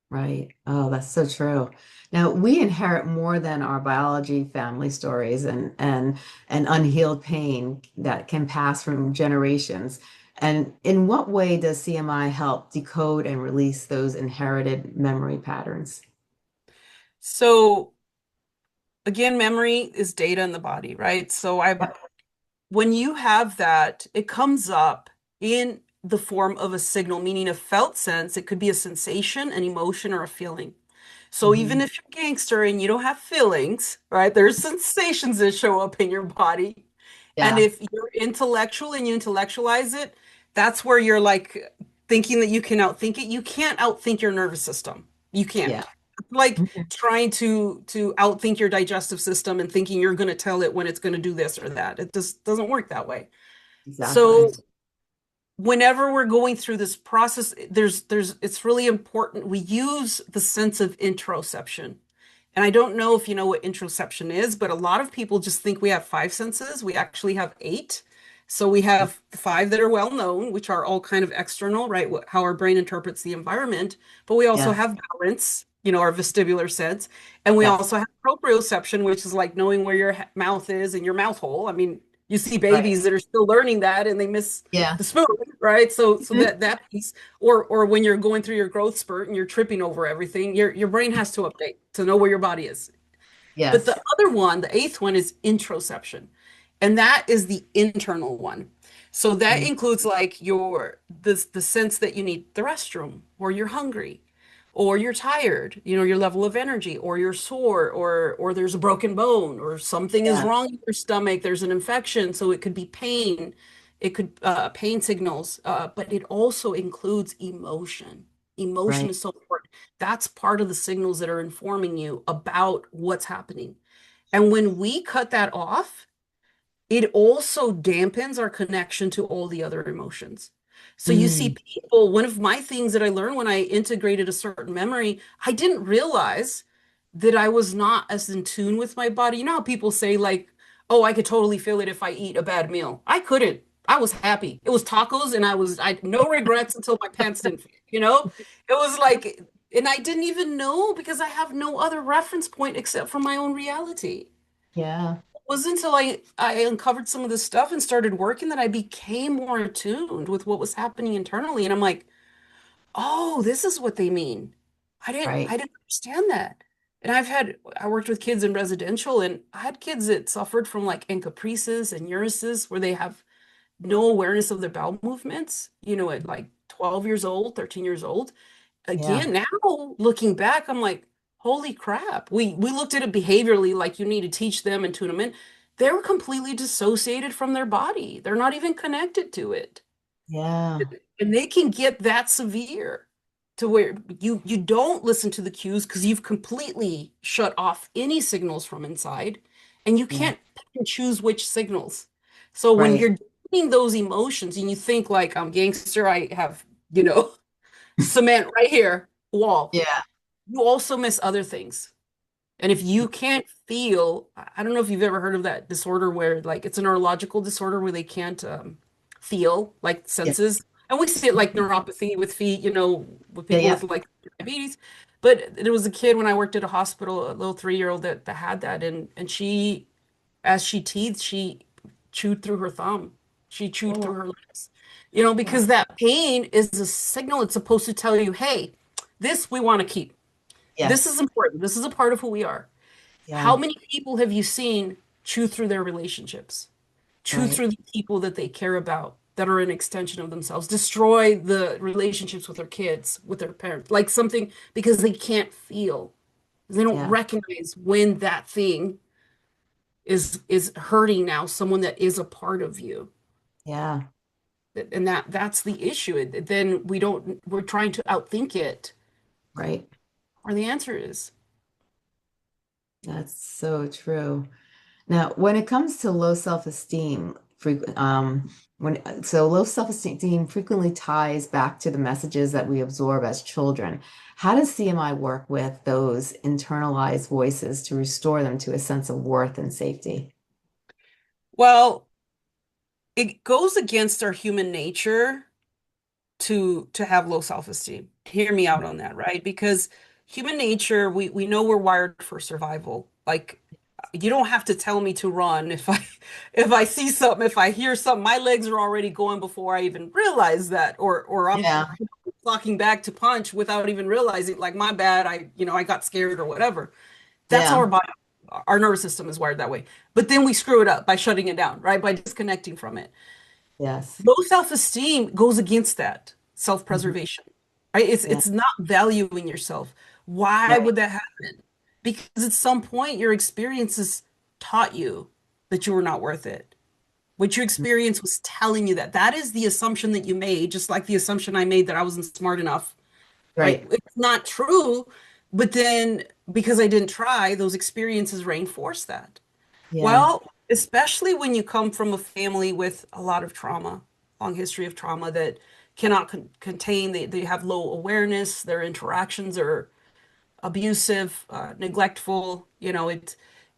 Right. Oh, that's so true. Now, we inherit more than our biology, family stories, and unhealed pain that can pass from generations. And in what way does CMI help decode and release those inherited memory patterns? So again, memory is data in the body, right? Yep. When you have that, it comes up in the form of a signal, meaning a felt sense. It could be a sensation, an emotion, or a feeling. So even Hmm. if you're a gangster and you don't have feelings, right, there's sensations that show up in your body. And Yeah. if you're intellectual and you intellectualize it, that's where you're like thinking that you can outthink it. You can't outthink your nervous system. You Yeah. can't. Like Mhm. trying to outthink your digestive system and thinking you're going to tell it when it's going to do this or that. It just doesn't work that way. Exactly. So whenever we're going through this process, it's really important we use the sense of interoception. And I don't know if you know what interoception is, but a lot of people just think we have five senses. We actually have eight. So we have five that are well known, which are all kind of external, right? How our brain interprets the environment. But we also Yes. have balance, our vestibular sense. And we Yes. also have proprioception, which is like knowing where your mouth is and your mouth hole. I mean, you see Right. babies that are still learning that and they miss Yeah. the spoon, right? So Mhm. that piece, or when you're going through your growth spurt and you're tripping over everything, your brain has to update to know where your body is. But the Yes. other one, the eighth one, is introception. And that is the internal one. So that Mhm. includes like the sense that you need the restroom or you're hungry or you're tired, your level of energy or you're sore or there's a broken bone or something is Yeah. wrong in your stomach, there's an infection, so it could be pain. It could pain signals, but it also includes emotion. Emotion Right. is so important. That's part of the signals that are informing you about what's happening. And when we cut that off, it also dampens our connection to all the other emotions. So you see Mm, people, one of my things that I learned when I integrated a certain memory, I didn't realize that I was not as in tune with my body. You know how people say like, oh, I could totally feel it if I eat a bad meal. I couldn't. I was happy. It was tacos and I had no regrets until my pants didn't fit, you know? It was like, and I didn't even know because I have no other reference point except for my own reality. yeah. Wasn't until I uncovered some of this stuff and started working that I became more attuned with what was happening internally. And I'm like, oh, this is what they mean. Right. I didn't understand that. And I worked with kids in residential and I had kids that suffered from like encaprices and urices where they have no awareness of their bowel movements, at like 12 years old, 13 years old. Yeah. Again, now looking back, I'm like, holy crap. We looked at it behaviorally, like you need to teach them and tune them in. They were completely dissociated from their body. They're not even connected to it. Yeah. And they can get that severe to where you don't listen to the cues because you've completely shut off any signals from inside and you Yeah. can't pick and choose which signals. So when Right. you're doing those emotions and you think like I'm gangster, I have, cement right here, wall. Yeah. You also miss other things. And if you can't feel, I don't know if you've ever heard of that disorder where like it's a neurological disorder where they can't feel like Yeah. senses. And we see it like neuropathy with feet, with Yeah. people Yeah. with like diabetes. But there was a kid when I worked at a hospital, a little 3-year-old that had that. And she, as she teethed, she chewed through her thumb. She chewed Oh, through her lips, wow. because that pain is a signal. It's supposed to tell you, hey, this we want to keep. This is Yes. important. This is a part of who we are. How Yeah. many people have you seen chew through their relationships, chew Right. through the people that they care about that are an extension of themselves, destroy the relationships with their kids, with their parents, like something because they can't feel. They don't Yeah. recognize when that thing is hurting now someone that is a part of you. Yeah. And that's the issue. Then we're trying to outthink it, Right. or the answer is. That's so true. Now, when it comes to low self-esteem, low self-esteem frequently ties back to the messages that we absorb as children. How does CMI work with those internalized voices to restore them to a sense of worth and safety? Well, it goes against our human nature to have low self-esteem. Hear me out on that, right? Because human nature, we know we're wired for survival. Like you don't have to tell me to run if I see something, if I hear something, my legs are already going before I even realize that, or I'm Yeah. flocking back to punch without even realizing, like my bad, I got scared or whatever. That's how Yeah. our nervous system is wired that way. But then we screw it up by shutting it down, right? By disconnecting from it. Yes. Low self-esteem goes against that Mhm. self-preservation, right? It's Yeah. it's not valuing yourself. Why Right. would that happen? Because at some point your experiences taught you that you were not worth it. What your experience was telling you that. That is the assumption that you made, just like the assumption I made that I wasn't smart enough, right? Right. It's not true, but then because I didn't try, those experiences reinforce that. Yeah. Well, especially when you come from a family with a lot of trauma, long history of trauma that cannot contain, they have low awareness, their interactions are abusive, neglectful,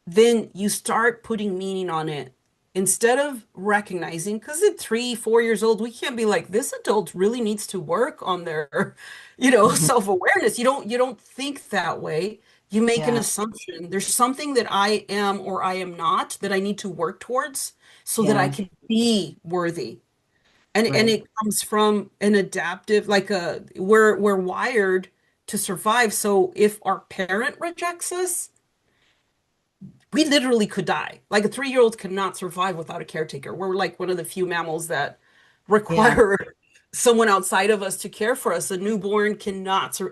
then you start putting meaning on it instead of recognizing, because at 3, 4 years old, we can't be like, this adult really needs to work on their, Mhm. self-awareness. You don't think that way. You make an Yeah. assumption. There's something that I am or I am not that I need to work towards so that I Yeah. can be worthy. And Right. it comes from an adaptive, like we're wired to survive. So if our parent rejects us, we literally could die. Like a 3-year-old cannot survive without a caretaker. We're like one of the few mammals that Yeah. require someone outside of us to care for us. A newborn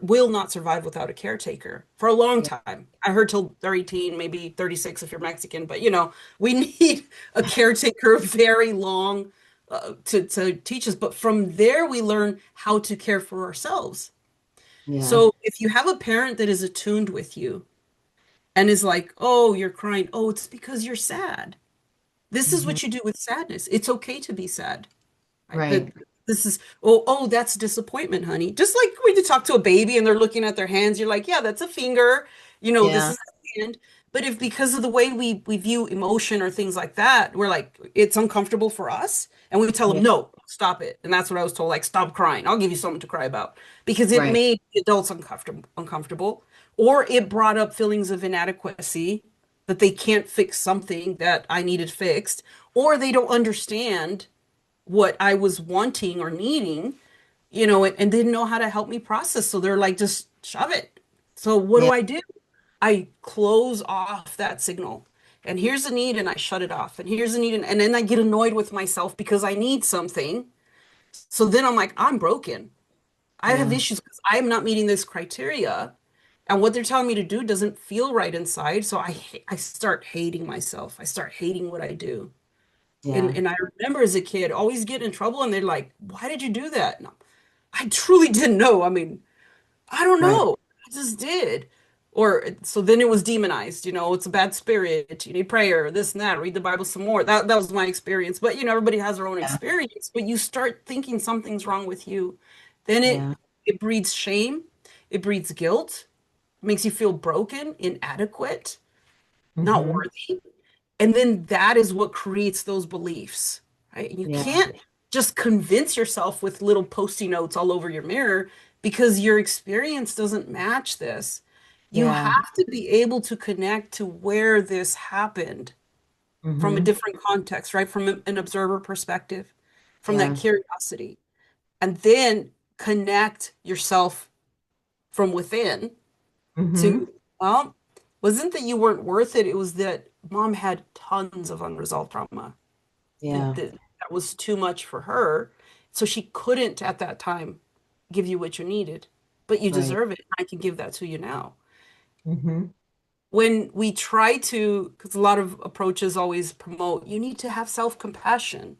will not survive without a caretaker for a long Yeah. time. I heard till they're 18, maybe 36 if you're Mexican, but we need a caretaker very long to teach us. But from there, we learn how to care for ourselves. Yeah. So if you have a parent that is attuned with you and is like, oh, you're crying. Oh, it's because you're sad. This is Hmm. what you do with sadness. It's okay to be sad. Right? Right. This is, oh, that's disappointment, honey. Just like when you talk to a baby and they're looking at their hands, you're like, yeah, that's a finger. This Yeah. is a hand. But if because of the way we view emotion or things like that, we're like, it's uncomfortable for us, and we tell them, Yeah. no, stop it. And that's what I was told, like, stop crying. I'll give you something to cry about because it Right. made the adults uncomfortable, or it brought up feelings of inadequacy that they can't fix something that I needed fixed, or they don't understand what I was wanting or needing, and didn't know how to help me process. So they're like, just shove it. So what Yeah. do? I close off that signal. And here's a need, and I shut it off. And here's a need, and then I get annoyed with myself because I need something. So then I'm like, I'm broken. I have Yeah. issues because I am not meeting this criteria. And what they're telling me to do doesn't feel right inside. So I start hating myself. I start hating what I do. And Yeah. and I remember as a kid always getting in trouble and they're like, "Why did you do that?" And I truly didn't know. I mean, I don't Right. know. I just did. Or so then it was demonized, it's a bad spirit. You need prayer, this and that, read the Bible some more. That was my experience. But everybody has their own Yeah. experience, but you start thinking something's wrong with you. Then it Yeah. it breeds shame, it breeds guilt, makes you feel broken, inadequate, not Hmm. worthy. And then that is what creates those beliefs, right? And you Yeah. can't just convince yourself with little post-it notes all over your mirror because your experience doesn't match this. You Yeah. have to be able to connect to where this happened from a Hmm. different context, right? From an observer perspective, from that Yeah. curiosity, and then connect yourself from within Hmm. to, well, wasn't that you weren't worth it. It was that mom had tons of unresolved trauma that, Yeah. that that was too much for her. So she couldn't at that time give you what you needed, but you Right. deserve it. I can give that to you now. Hmm. When we try to, because a lot of approaches always promote, you need to have self-compassion.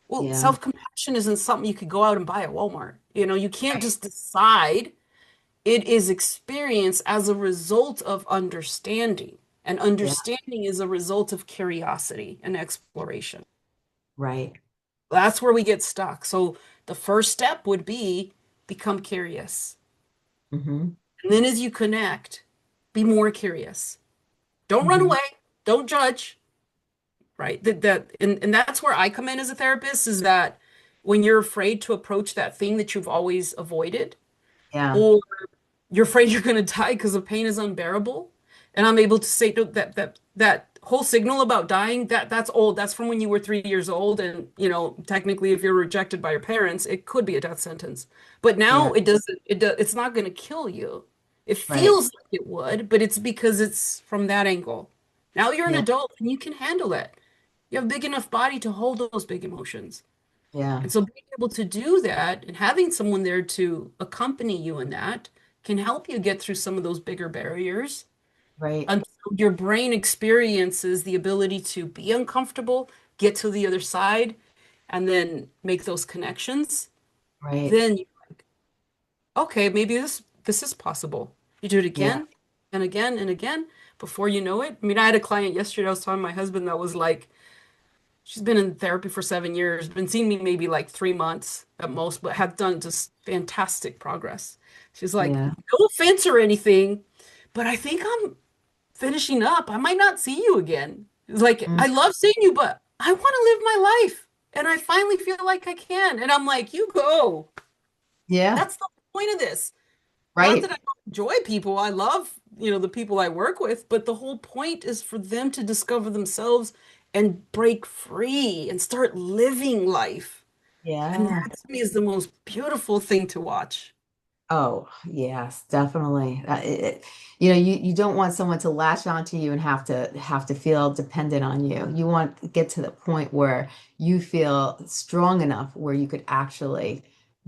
Well, Yeah. self-compassion isn't something you could go out and buy at Walmart. You can't Right. just decide. It is experience as a result of understanding. And Yeah. understanding is a result of curiosity and exploration. Right. That's where we get stuck. So the first step would be become curious. Hmm. And then as you connect, be more curious. Don't run Hmm. away. Don't judge, right? And that's where I come in as a therapist is that when you're afraid to approach that thing that you've always avoided, Yeah. or you're afraid you're going to die because the pain is unbearable. And I'm able to say that whole signal about dying, that's old. That's from when you were 3 years old. And, technically, if you're rejected by your parents, it could be a death sentence. But Yeah. now it doesn't, it's not going to kill you. It Right. feels like it would, but it's because it's from that angle. Now you're an Yeah. adult and you can handle it. You have a big enough body to hold those big emotions. Yeah. And so being able to do that and having someone there to accompany you in that can help you get through some of those bigger barriers Right. until your brain experiences the ability to be uncomfortable, get to the other side, and then make those connections. Right. Then, okay, maybe this is possible. You do it Yeah. again and again and again before you know it. I mean, I had a client yesterday, I was telling my husband that was like, she's been in therapy for 7 years, been seeing me maybe like 3 months at most, but have done just fantastic progress. She's like, Yeah. no offense or anything, but I think I'm finishing up. I might not see you again. It's like, Mm. I love seeing you, but I want to live my life. And I finally feel like I can. And I'm like, you go. Yeah. That's the point of this. Not that Right. I don't enjoy people. I love, the people I work with, but the whole point is for them to discover themselves and break free and start living life. And Yeah. that to me is the most beautiful thing to watch. Oh, yes, definitely. You don't want someone to latch onto you and have to feel dependent on you. You want to get to the point where you feel strong enough where you could actually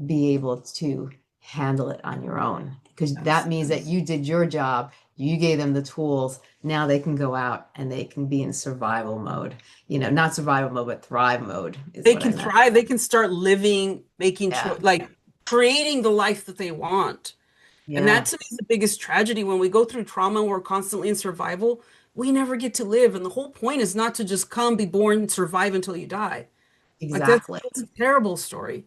be able to handle it on your own. Because that Yes. means that you did your job You gave them the tools. Now they can go out and they can be in survival mode. Not survival mode, but thrive mode is They what I can meant. thrive, they can start living, making Yeah. like creating the life that they want. And that Yeah. to me is the biggest tragedy when we go through trauma and we're constantly in survival. We never get to live. And the whole point is not to just come, be born, survive until you die. Like Exactly. that's a terrible story.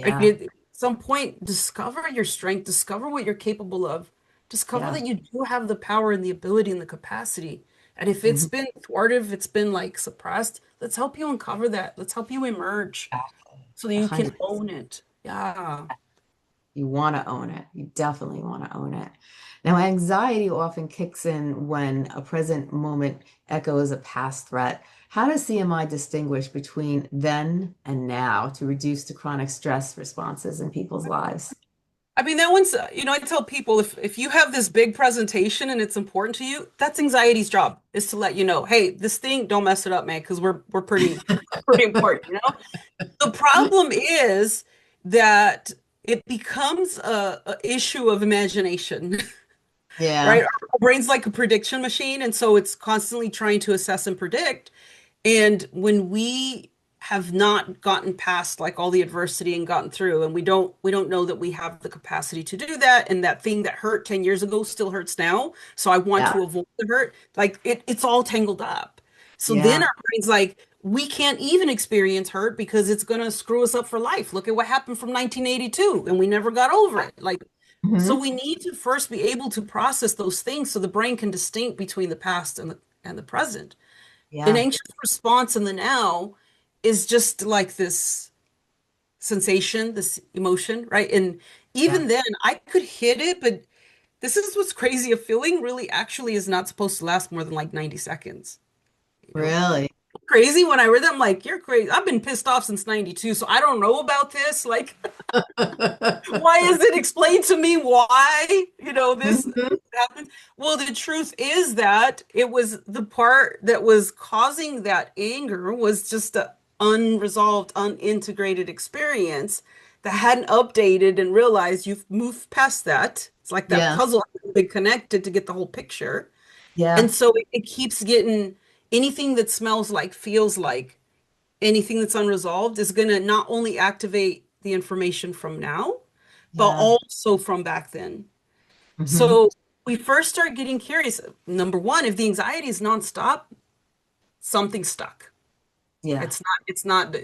Right? Yeah. At some point, discover your strength, discover what you're capable of, discover Yeah. that you do have the power and the ability and the capacity. And if it's Mhm. been thwarted, if it's been like suppressed, let's help you uncover that. Let's help you emerge Exactly. so that you can 100%. own it. Yeah. You want to own it. You definitely want to own it. Now, anxiety often kicks in when a present moment echoes a past threat. How does CMI distinguish between then and now to reduce the chronic stress responses in people's lives? I mean, that one's, I tell people if you have this big presentation and it's important to you, that's anxiety's job is to let you know, hey, this thing, don't mess it up, man, because we're pretty important, you know? The problem is that it becomes a issue of imagination, right? Yeah, Our brain's like a prediction machine, and so it's constantly trying to assess and predict. And when we have not gotten past like all the adversity and gotten through, and we don't know that we have the capacity to do that, and that thing that hurt 10 years ago still hurts now. So I want yeah, to avoid the hurt. Like it's all tangled up. So then yeah. our brain's like, we can't even experience hurt because it's gonna screw us up for life. Look at what happened from 1982, and we never got over it. Like, so Hmm. we need to first be able to process those things so the brain can distinct between the past and the present. An Yeah, anxious response in the now is just like this sensation, this emotion, right? And yeah. even then, I could hit it, but this is what's crazy. A feeling really actually is not supposed to last more than like 90 seconds, you know? Really? Crazy when I read that, I'm like, you're crazy. I've been pissed off since 92, so I don't know about this. Like, why is it explained to me why, this Mhm. happened? Well, the truth is that it was the part that was causing that anger was just an unresolved, unintegrated experience that hadn't updated and realized you've moved past that. It's like that Yeah, puzzle hasn't been connected to get the whole picture. And yeah, so it keeps getting anything that smells like, feels like, anything that's unresolved is going to not only activate the information from now, but yeah. also from back then. Hmm. So we first start getting curious. Number one, if the anxiety is nonstop, something's stuck. Yeah, It's not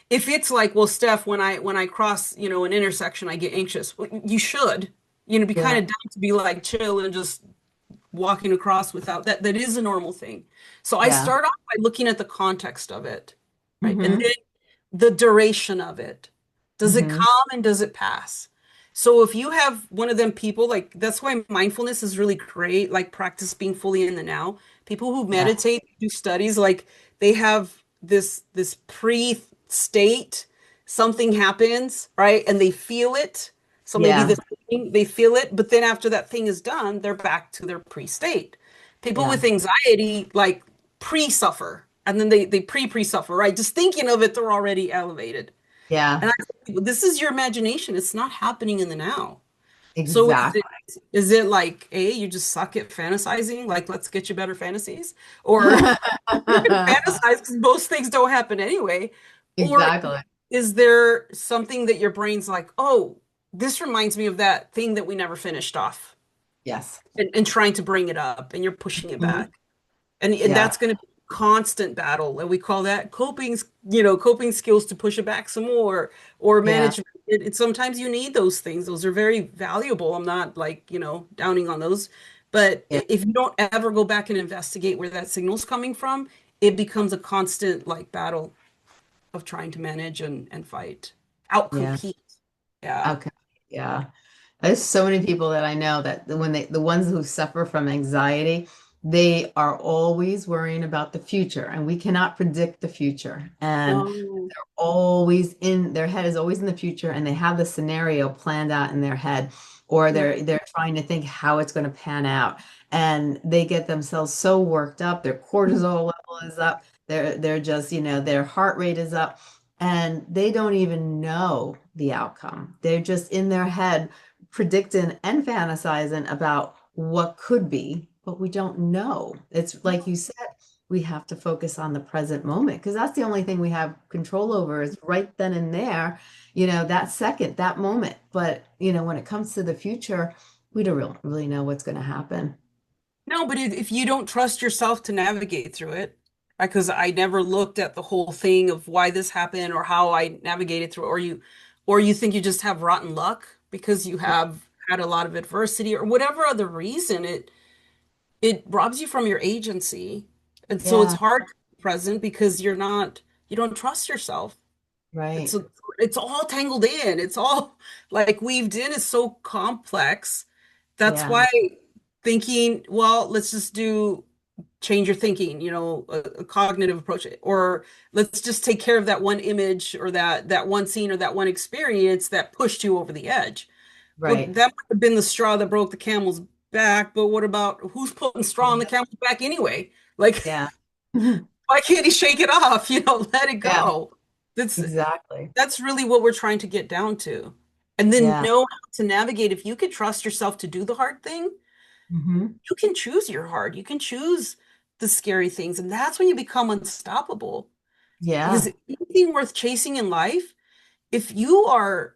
if it's like, well, Steph, when I cross, an intersection, I get anxious. Well, you should, be kind yeah, of dumb to be like chill and just walking across without that. That is a normal thing. So I yeah. start off by looking at the context of it, right? And Hmm. then the duration of it. Does it Hmm. come and does it pass? So if you have one of them people, like that's why mindfulness is really great, like practice being fully in the now. People who Yeah, meditate, do studies, like they have this pre-state, something happens, right? And they feel it. So maybe yeah, the thing, they feel it, but then after that thing is done, they're back to their pre-state. People yeah, with anxiety like pre-suffer and then they pre-suffer, right? Just thinking of it, they're already elevated. yeah. And this is your imagination. It's not happening in the now. So Exactly. is it like, A, you just suck at fantasizing? Like, let's get you better fantasies? Or you can fantasize because most things don't happen anyway. Or Exactly. is there something that your brain's like, oh, this reminds me of that thing that we never finished off Yes. and trying to bring it up and you're pushing it Mhm. back. And Yeah, that's going to be a constant battle. And we call that coping skills to push it back some more or yeah, manage sometimes you need those things. Those are very valuable. I'm not like, downing on those. But yeah, if you don't ever go back and investigate where that signal's coming from, it becomes a constant like battle of trying to manage and fight, yeah. outcompete. Yeah. Okay. Yeah. There's so many people that I know that the ones who suffer from anxiety, they are always worrying about the future, and we cannot predict the future. And No. always in their head is always in the future, and they have the scenario planned out in their head, or Yeah. they're trying to think how it's going to pan out, and they get themselves so worked up. Their cortisol level is up. They're just, their heart rate is up, and they don't even know the outcome. They're just in their head predicting and fantasizing about what could be, but we don't know. It's like you said, we have to focus on the present moment because that's the only thing we have control over is right then and there, that second, that moment. But, when it comes to the future, we don't really know what's going to happen. No, but if you don't trust yourself to navigate through it, because I never looked at the whole thing of why this happened or how I navigated through, or you think you just have rotten luck because you have had a lot of adversity or whatever other reason, it robs you from your agency. And so it's Yeah, hard to be present because you don't trust yourself. It's right. it's all tangled in. It's all like weaved in is so complex. That's Yeah, why thinking, well, let's just do change your thinking, a cognitive approach, or let's just take care of that one image or that one scene or that one experience that pushed you over the edge. Well, right. that might have been the straw that broke the camel's back, but what about who's putting straw on the camel's back anyway? Like, Yeah. why can't he shake it off? Let it Yeah, go. That's exactly. that's really what we're trying to get down to. And then Yeah. know how to navigate. If you could trust yourself to do the hard thing, Hmm. you can choose your hard. You can choose the scary things. And that's when you become unstoppable. Because Yeah. anything worth chasing in life, if you are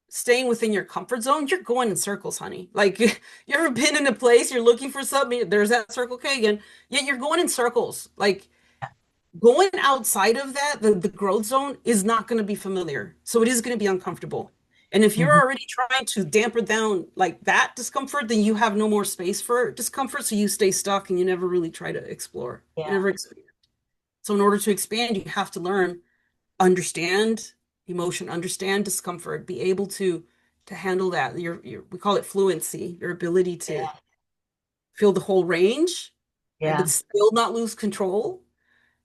staying within your comfort zone, you're going in circles, honey. Like you ever been in a place, you're looking for something, there's that Circle K again, yet you're going in circles. Like going outside of that, the growth zone is not going to be familiar. So it is going to be uncomfortable. And if you're Hmm. already trying to dampen down like that discomfort, then you have no more space for discomfort. So you stay stuck and you never really try to explore. You Yeah. never expand. So in order to expand, you have to learn, understand emotion, understand discomfort, be able to handle that. Your we call it fluency, your ability to Yeah. feel the whole range, right? But Yeah. still not lose control.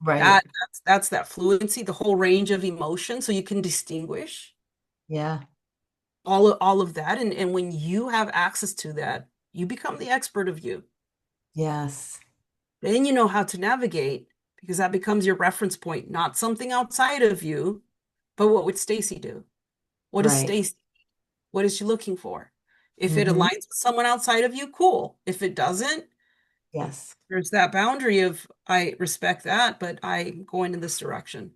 Right. That's that fluency, the whole range of emotion, so you can distinguish Yeah. all of that. And when you have access to that, you become the expert of you. Yes. Then you know how to navigate because that becomes your reference point, not something outside of you, but what would Stacey do? What is Right. Stacey? What is she looking for? If it Hmm. aligns with someone outside of you, cool. If it doesn't, Yes. there's that boundary of I respect that, but I'm going in this direction.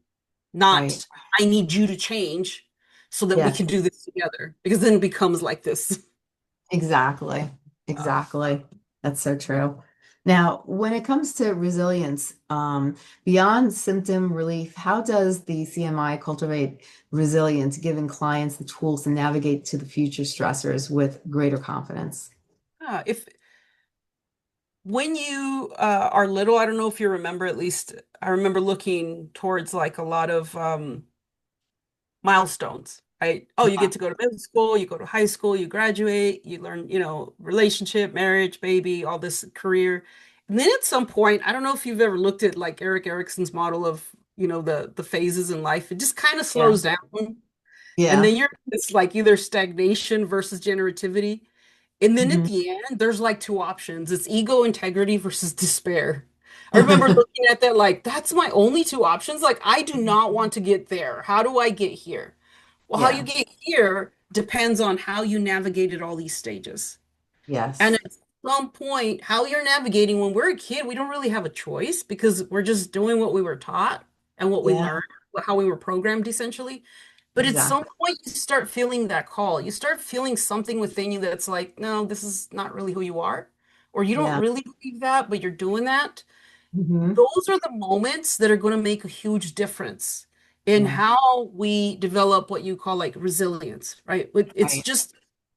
Not Right. I need you to change so that we Yes. can do this together. Because then it becomes like this. Exactly. Exactly. That's so true. Now, when it comes to resilience, beyond symptom relief, how does the CMI cultivate resilience, giving clients the tools to navigate to the future stressors with greater confidence? If when you are little, I don't know if you remember, at least I remember looking towards like a lot of milestones, right? Oh, you Yeah. get to go to middle school, you go to high school, you graduate, you learn, relationship, marriage, baby, all this career. And then at some point, I don't know if you've ever looked at like Eric Erickson's model of, the phases in life. It just kind of Yeah. slows down. And Yeah. then it's like either stagnation versus generativity. And then at Hmm. the end, there's like two options. It's ego integrity versus despair. I remember looking at that like, that's my only two options. Like, I do not want to get there. How do I get here? Well, how you Yeah. get here depends on how you navigated all these stages. And Yes. at some point, how you're navigating when we're a kid, we don't really have a choice because we're just doing what we were taught and what we Yeah. learned, how we were programmed essentially. But at some Exactly. point, you start feeling that call. You start feeling something within you that's like, no, this is not really who you are. Or you don't Yeah. really believe that, but you're doing that. Hmm. Those are the moments that are going to make a huge difference in Yeah. how we develop what you call like resilience, right? It's Right. just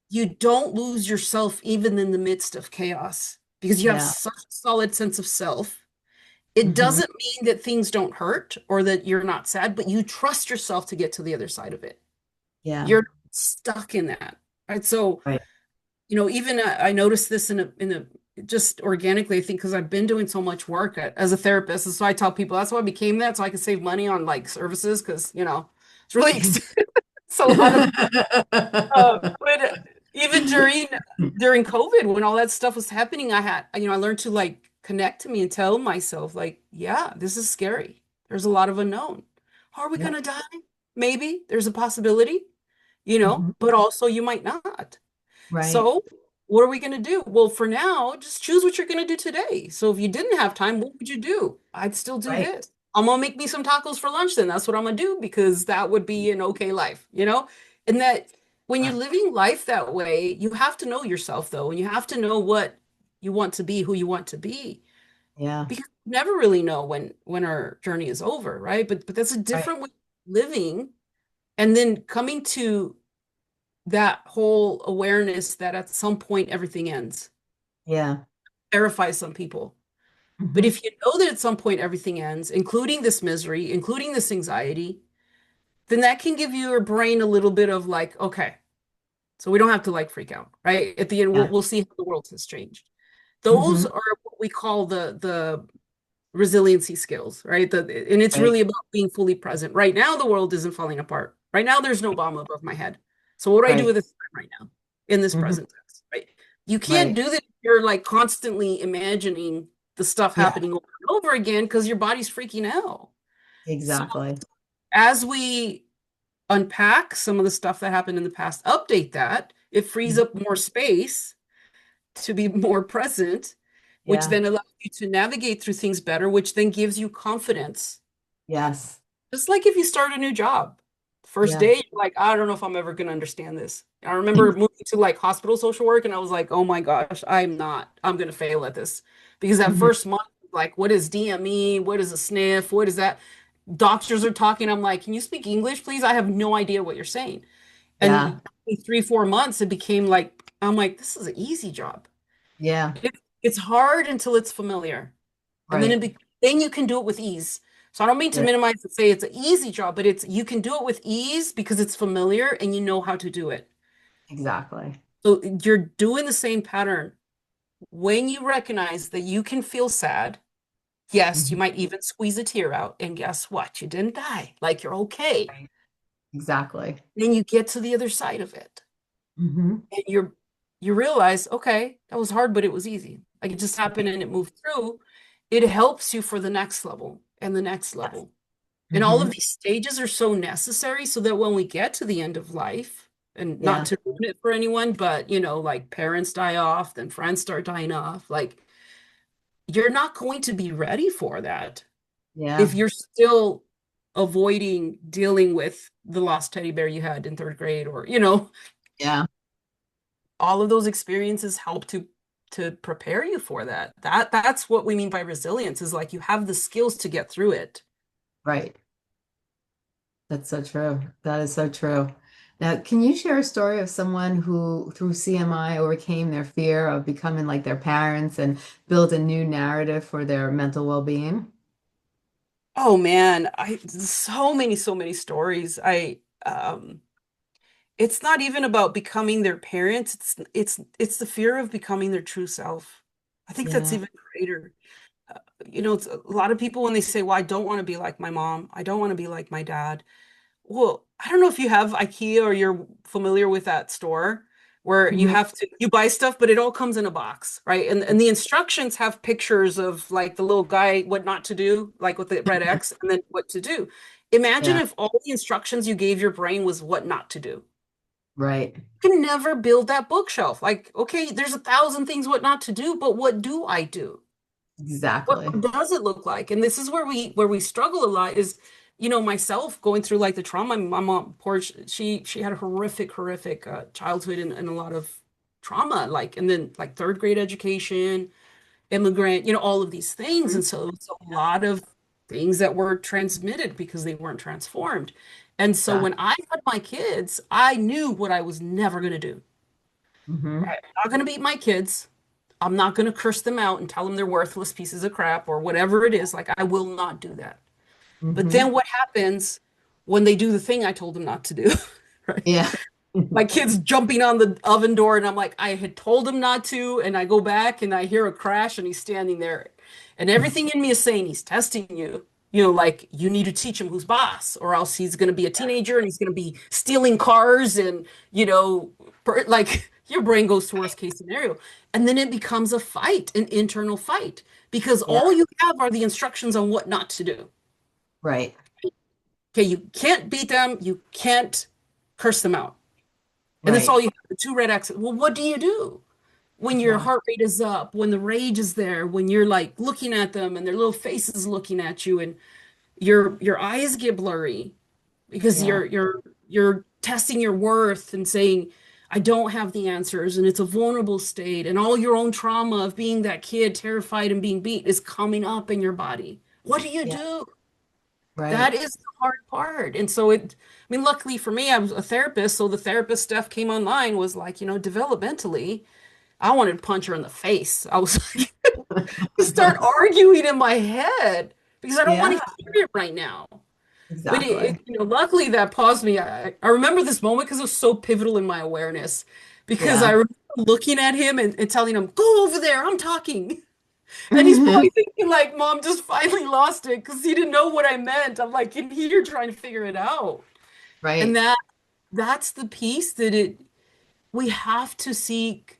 you don't lose yourself even in the midst of chaos because you have Yeah. such a solid sense of self. It Hmm. doesn't mean that things don't hurt or that you're not sad, but you trust yourself to get to the other side of it. Yeah. You're stuck in that, right? So Right. even I noticed this in a just organically, I think, because I've been doing so much work as a therapist. And so I tell people that's why I became that, so I could save money on like services, because it's really it's a lot of but even during COVID, when all that stuff was happening, I learned to like connect to me and tell myself, like, yeah, this is scary. There's a lot of unknown. Are we Yep. gonna die? Maybe there's a possibility, Hmm. but also you might not. Right. So what are we going to do? Well, for now, just choose what you're going to do today. So if you didn't have time, what would you do? I'd still do Right. this. I'm gonna make me some tacos for lunch then. That's what I'm gonna do because that would be an okay life, you know? And that when you're Right. living life that way, you have to know yourself though, and you have to know what you want to be, who you want to be. Yeah. Because you never really know when our journey is over, right? But that's a Right. different way of living and then coming to that whole awareness that at some point everything ends Yeah. terrifies some people. But Hmm. if you know that at some point everything ends, including this misery, including this anxiety, then that can give your brain a little bit of like, okay, so we don't have to like freak out, right? At the end, we'll Yeah. we'll see how the world has changed. Those Hmm. are what we call the resiliency skills, right? And it's Right. really about being fully present. Right now, the world isn't falling apart. Right now, there's no bomb above my head. So what do I do Right. with this time right now in this Hmm. present tense, right? You can't Right. do that if you're like constantly imagining the stuff Yeah. happening over and over again because your body's freaking out. So Exactly. as we unpack some of the stuff that happened in the past, update that, it frees Mhm. up more space to be more present, which Yeah. then allows you to navigate through things better, which then gives you confidence. Yes. Just like if you start a new job, first Yeah. day, you're like, I don't know if I'm ever going to understand this. I remember moving to like hospital social work, and I was like, oh my gosh, I'm going to fail at this. Because that Mhm. first month, like, what is DME? What is a sniff? What is that? Doctors are talking. I'm like, can you speak English, please? I have no idea what you're saying. Yeah. And in 3, 4 months, it became like, I'm like, this is an easy job. Yeah. It's hard until it's familiar. And then Right. then you can do it with ease. So I don't mean to Yeah. minimize and say it's an easy job, but it's you can do it with ease because it's familiar and you know how to do it. Exactly. So you're doing the same pattern. When you recognize that you can feel sad, yes, you Mhm. might even squeeze a tear out, and guess what? You didn't die. Like you're okay. Right. Exactly. Then you get to the other side of it. Hmm. And you realize, okay, that was hard, but it was easy. Like it just happened Right. and it moved through. It helps you for the next level and the next Yes. level. And all of Hmm. these stages are so necessary so that when we get to the end of life, and not Yeah. to ruin it for anyone, but like parents die off, then friends start dying off, like you're not going to be ready for that if Yeah. you're still avoiding dealing with the lost teddy bear you had in third grade, or Yeah. all of those experiences help to prepare you for that. That's what we mean by resilience is like you have the skills to get through it. Right. That's so true. That is so true. Now, can you share a story of someone who, through CMI, overcame their fear of becoming like their parents and built a new narrative for their mental well-being? Oh man, I so many stories. It's not even about becoming their parents. It's the fear of becoming their true self. I think that's Yeah. even greater. It's a lot of people when they say, "Well, I don't want to be like my mom. I don't want to be like my dad." Well, I don't know if you have IKEA or you're familiar with that store where Hmm. you buy stuff, but it all comes in a box, right? And the instructions have pictures of like the little guy, what not to do, like with the red X, and then what to do. Imagine Yeah. if all the instructions you gave your brain was what not to do. Right. You can never build that bookshelf. Like, okay, there's 1,000 things what not to do, but what do I do? Exactly. What does it look like? And this is where we struggle a lot is, myself going through like the trauma. My mom, poor, she had a horrific childhood and a lot of trauma, like, and then like third grade education, immigrant, all of these things. Mhm. And so it's a lot of things that were transmitted because they weren't transformed. And so when Exactly. I had my kids, I knew what I was never going to do. Hmm. Right? I'm not going to beat my kids. I'm not going to curse them out and tell them they're worthless pieces of crap or whatever it is. Like, I will not do that. But Hmm. then what happens when they do the thing I told them not to do? Right? Yeah. My kid's jumping on the oven door, and I'm like, I had told him not to. And I go back and I hear a crash, and he's standing there. And everything in me is saying, he's testing you. Like you need to teach him who's boss, or else he's going to be a teenager and he's going to be stealing cars and, like your brain goes to worst case scenario. And then it becomes a fight, an internal fight, because Yeah. all you have are the instructions on what not to do. Right. Okay, you can't beat them, you can't curse them out. And that's Right. all you have, the two red X's. Well, what do you do? when your Yeah. heart rate is up, when the rage is there, when you're like looking at them and their little faces looking at you and your eyes get blurry because Yeah. you're testing your worth and saying, I don't have the answers, and it's a vulnerable state, and all your own trauma of being that kid terrified and being beat is coming up in your body. What do you Yeah. do? Right. That is the hard part. And so I mean, luckily for me, I was a therapist, so the therapist stuff came online was like, developmentally, I wanted to punch her in the face. I was like, start arguing in my head because I don't want Yeah. to hear it right now. But Exactly. luckily that paused me. I remember this moment because it was so pivotal in my awareness. Because I Yeah. remember looking at him and telling him, "Go over there, I'm talking." And he's probably thinking like, "Mom just finally lost it because he didn't know what I meant." I'm like in here trying to figure it out. And Right. that's the piece that we have to seek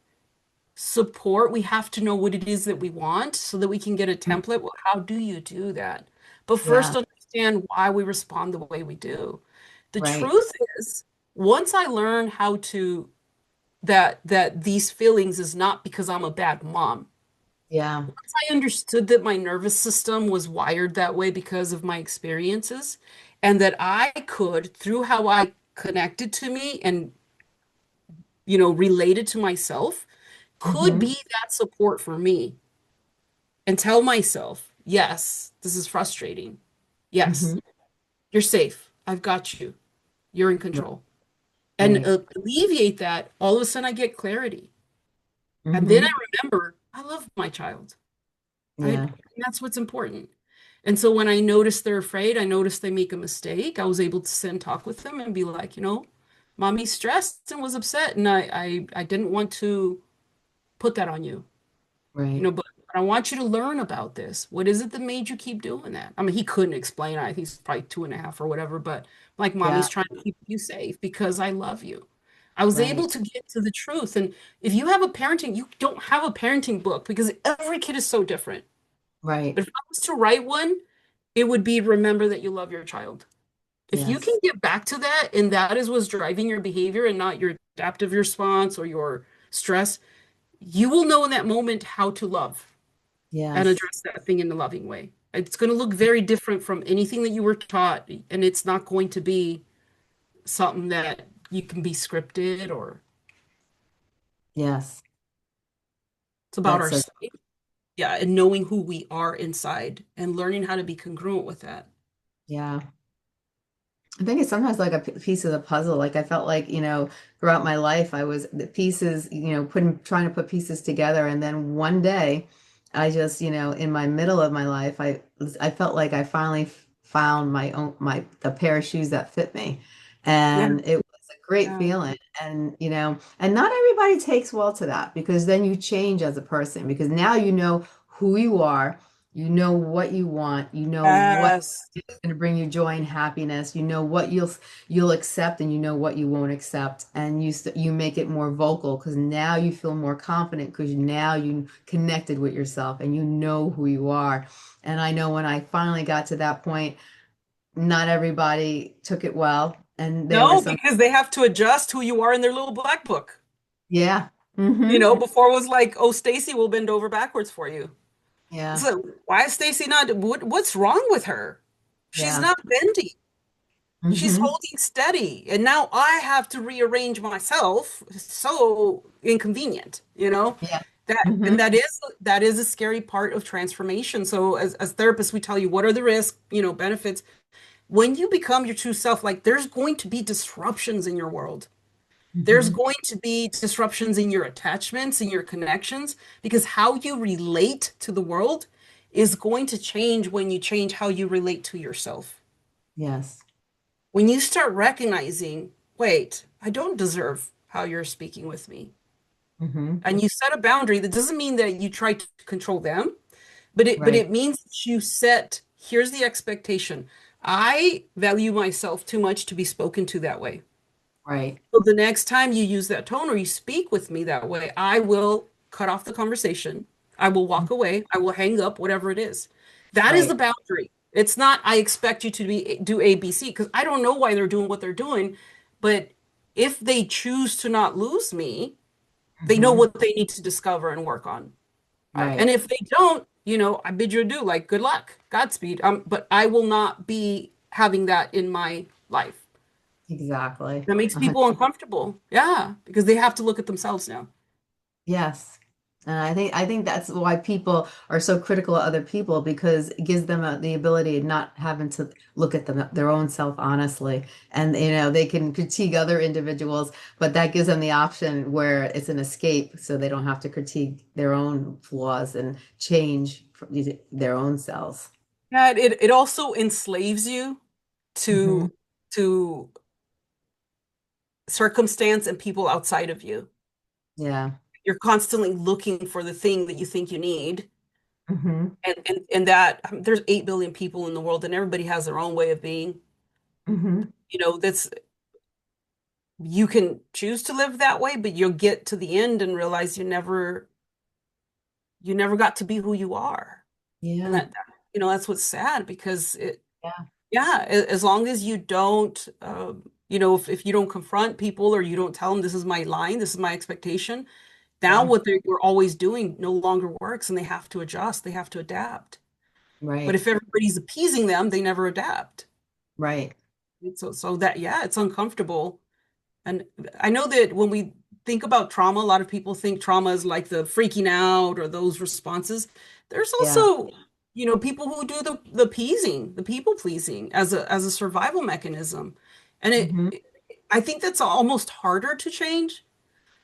support. We have to know what it is that we want so that we can get a template. Well, how do you do that? But Yeah. first, understand why we respond the way we do. The Right. truth is, once I learn how to that these feelings is not because I'm a bad mom. Yeah. Once I understood that my nervous system was wired that way because of my experiences, and that I could, through how I connected to me and related to myself, could Hmm. be that support for me and tell myself, yes, this is frustrating. Yes, Hmm. you're safe. I've got you. You're in control. And Right. alleviate that, all of a sudden I get clarity. And then I Hmm. remember I love my child. Right? Yeah. And that's what's important. And so when I notice they're afraid, I notice they make a mistake, I was able to sit and talk with them and be like, mommy's stressed and was upset, and I didn't want to put that on you. Right. But I want you to learn about this. What is it that made you keep doing that? I mean, he couldn't explain. I think he's probably 2.5 or whatever, but like, Yeah. mommy's trying to keep you safe because I love you. I was able Right. to get to the truth. And if you have a parenting, you don't have a parenting book because every kid is so different. Right. But if I was to write one, it would be remember that you love your child. If you can Yes. get back to that, and that is what's driving your behavior and not your adaptive response or your stress, you will know in that moment how to love and Yes. address that thing in a loving way. It's going to look very different from anything that you were taught, and it's not going to be something that you can be scripted or Yes. it's about That's our so, state. Yeah, and knowing who we are inside and learning how to be congruent with that. yeah. I think it's sometimes like a piece of the puzzle. Like I felt like, throughout my life, I was the pieces, trying to put pieces together. And then one day I just, in my middle of my life, I felt like I finally found the pair of shoes that fit me. Yeah. And it was a great Yeah. feeling. And, and not everybody takes well to that because then you change as a person because now you know who you are, you know what you want, you know what Yes. going to bring you joy and happiness. You know what you'll accept, and you know what you won't accept, and you make it more vocal because now you feel more confident because now you connected with yourself and you know who you are. And I know when I finally got to that point, not everybody took it well, and there were No, some, because they have to adjust who you are in their little black book. yeah, mm-hmm, Before it was like, oh, Stacy will bend over backwards for you. yeah, So why is Stacy not? What's wrong with her? She's yeah, not bending. She's mm-hmm, holding steady. And now I have to rearrange myself. So inconvenient, yeah, and mm-hmm, that is a scary part of transformation. So as therapists, we tell you what are the risks, benefits. When you become your true self, like there's going to be disruptions in your world. There's mm-hmm, going to be disruptions in your attachments, in your connections, because how you relate to the world is going to change when you change how you relate to yourself. yes, When you start recognizing, wait, I don't deserve how you're speaking with me. mm-hmm, And you set a boundary that doesn't mean that you try to control them, but it right, means that you set, here's the expectation. I value myself too much to be spoken to that way. right, So the next time you use that tone or you speak with me that way, I will cut off the conversation. I will walk away. I will hang up, whatever it is. That is the right, boundary. It's not, I expect you to do A, B, C, because I don't know why they're doing what they're doing. But if they choose to not lose me, They know Hmm. what they need to discover and work on. And Right. if they don't, I bid you adieu, like good luck, Godspeed. But I will not be having that in my life. Exactly. That makes people uncomfortable. Yeah, because they have to look at themselves now. Yes. And I think that's why people are so critical of other people because it gives them the ability of not having to look at their own self honestly. And they can critique other individuals, but that gives them the option where it's an escape so they don't have to critique their own flaws and change their own selves. Yeah, it also enslaves you Hmm. to to circumstance and people outside of you. Yeah. You're constantly looking for the thing that you think you need. Hmm. And that there's 8 billion people in the world and everybody has their own way of being. Hmm. That's you can choose to live that way, but you'll get to the end and realize you never got to be who you are. And Yeah. that's what's sad because Yeah. yeah, as long as you don't, if you don't confront people or you don't tell them this is my line, this is my expectation, now Yeah. what they were always doing no longer works and they have to adjust, they have to adapt. But Right. if everybody's appeasing them, they never adapt. Right. So that, yeah, it's uncomfortable. And I know that when we think about trauma, a lot of people think trauma is like the freaking out or those responses. There's Yeah. also, people who do the appeasing, the people pleasing as a survival mechanism. And Hmm. I think that's almost harder to change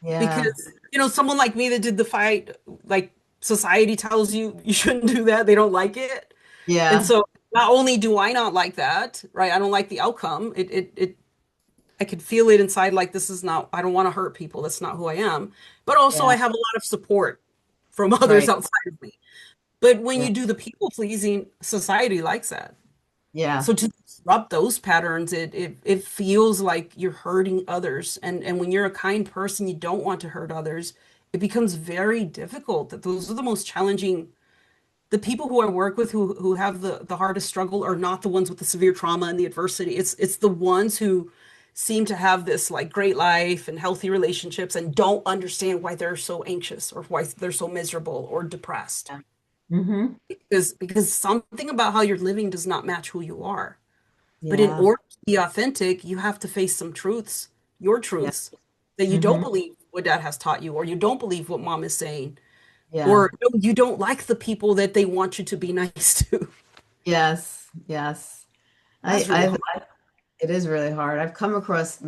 Yeah. because, someone like me that did the fight, like society tells you you shouldn't do that. They don't like it. And Yeah. so not only do I not like that, right? I don't like the outcome. I could feel it inside like this is not, I don't want to hurt people. That's not who I am. But also Yeah. I have a lot of support from others Right. outside of me. But when Yeah. you do the people pleasing, society likes that. Yeah. So to disrupt those patterns, it feels like you're hurting others. And when you're a kind person, you don't want to hurt others. It becomes very difficult. That those are the most challenging. The people who I work with who have the hardest struggle are not the ones with the severe trauma and the adversity. It's the ones who seem to have this like great life and healthy relationships and don't understand why they're so anxious or why they're so miserable or depressed. Yeah. Hmm. Because something about how you're living does not match who you are. But in Yeah. order to be authentic, you have to face some truths, your Yeah. truths, that you don't Hmm. believe what dad has taught you, or you don't believe what mom is saying, Yeah. or no, you don't like the people that they want you to be nice to. Yes. Yes. I, That's really I've hard. It is really hard. I've come across,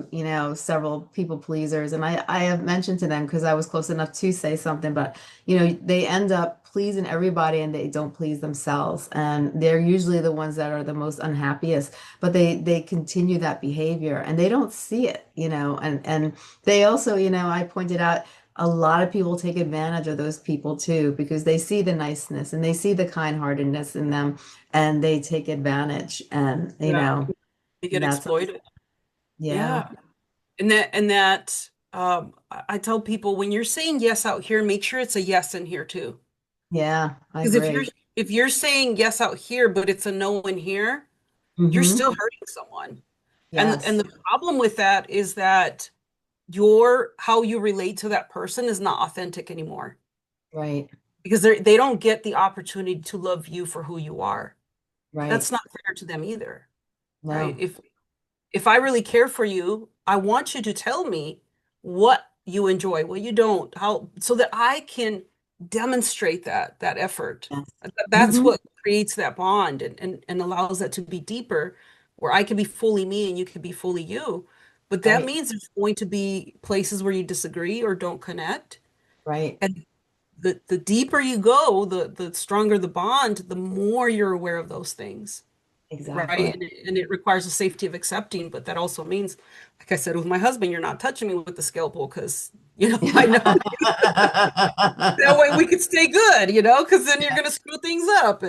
several people pleasers, and I have mentioned to them because I was close enough to say something, but they end up pleasing everybody and they don't please themselves. And they're usually the ones that are the most unhappiest, but they continue that behavior and they don't see it, and they also, I pointed out a lot of people take advantage of those people too because they see the niceness and they see the kind-heartedness in them and they take advantage and Yeah, they get that's exploited. yeah, Yeah. And I tell people when you're saying yes out here, make sure it's a yes in here too. yeah, I Because if you're agree. if you're saying yes out here, but it's a no in here, you're Hmm. still hurting someone. And Yes, the problem with that is that your how you relate to that person is not authentic anymore right, because they don't get the opportunity to love you for who you are. right. That's not fair to them either, right? No, If I really care for you, I want you to tell me what you enjoy, what you don't, how so that I can demonstrate that effort. yes. That's Hmm. what creates that bond and allows that to be deeper, where I can be fully me and you can be fully you. But that Right, means there's going to be places where you disagree or don't connect. right. And the deeper you go, the stronger the bond, the more you're aware of those things. Right. Exactly. And it requires a safety of accepting, but that also means, like I said with my husband, you're not touching me with the scalpel because, I know that way we could stay good, because then you're Yeah, going to screw things up.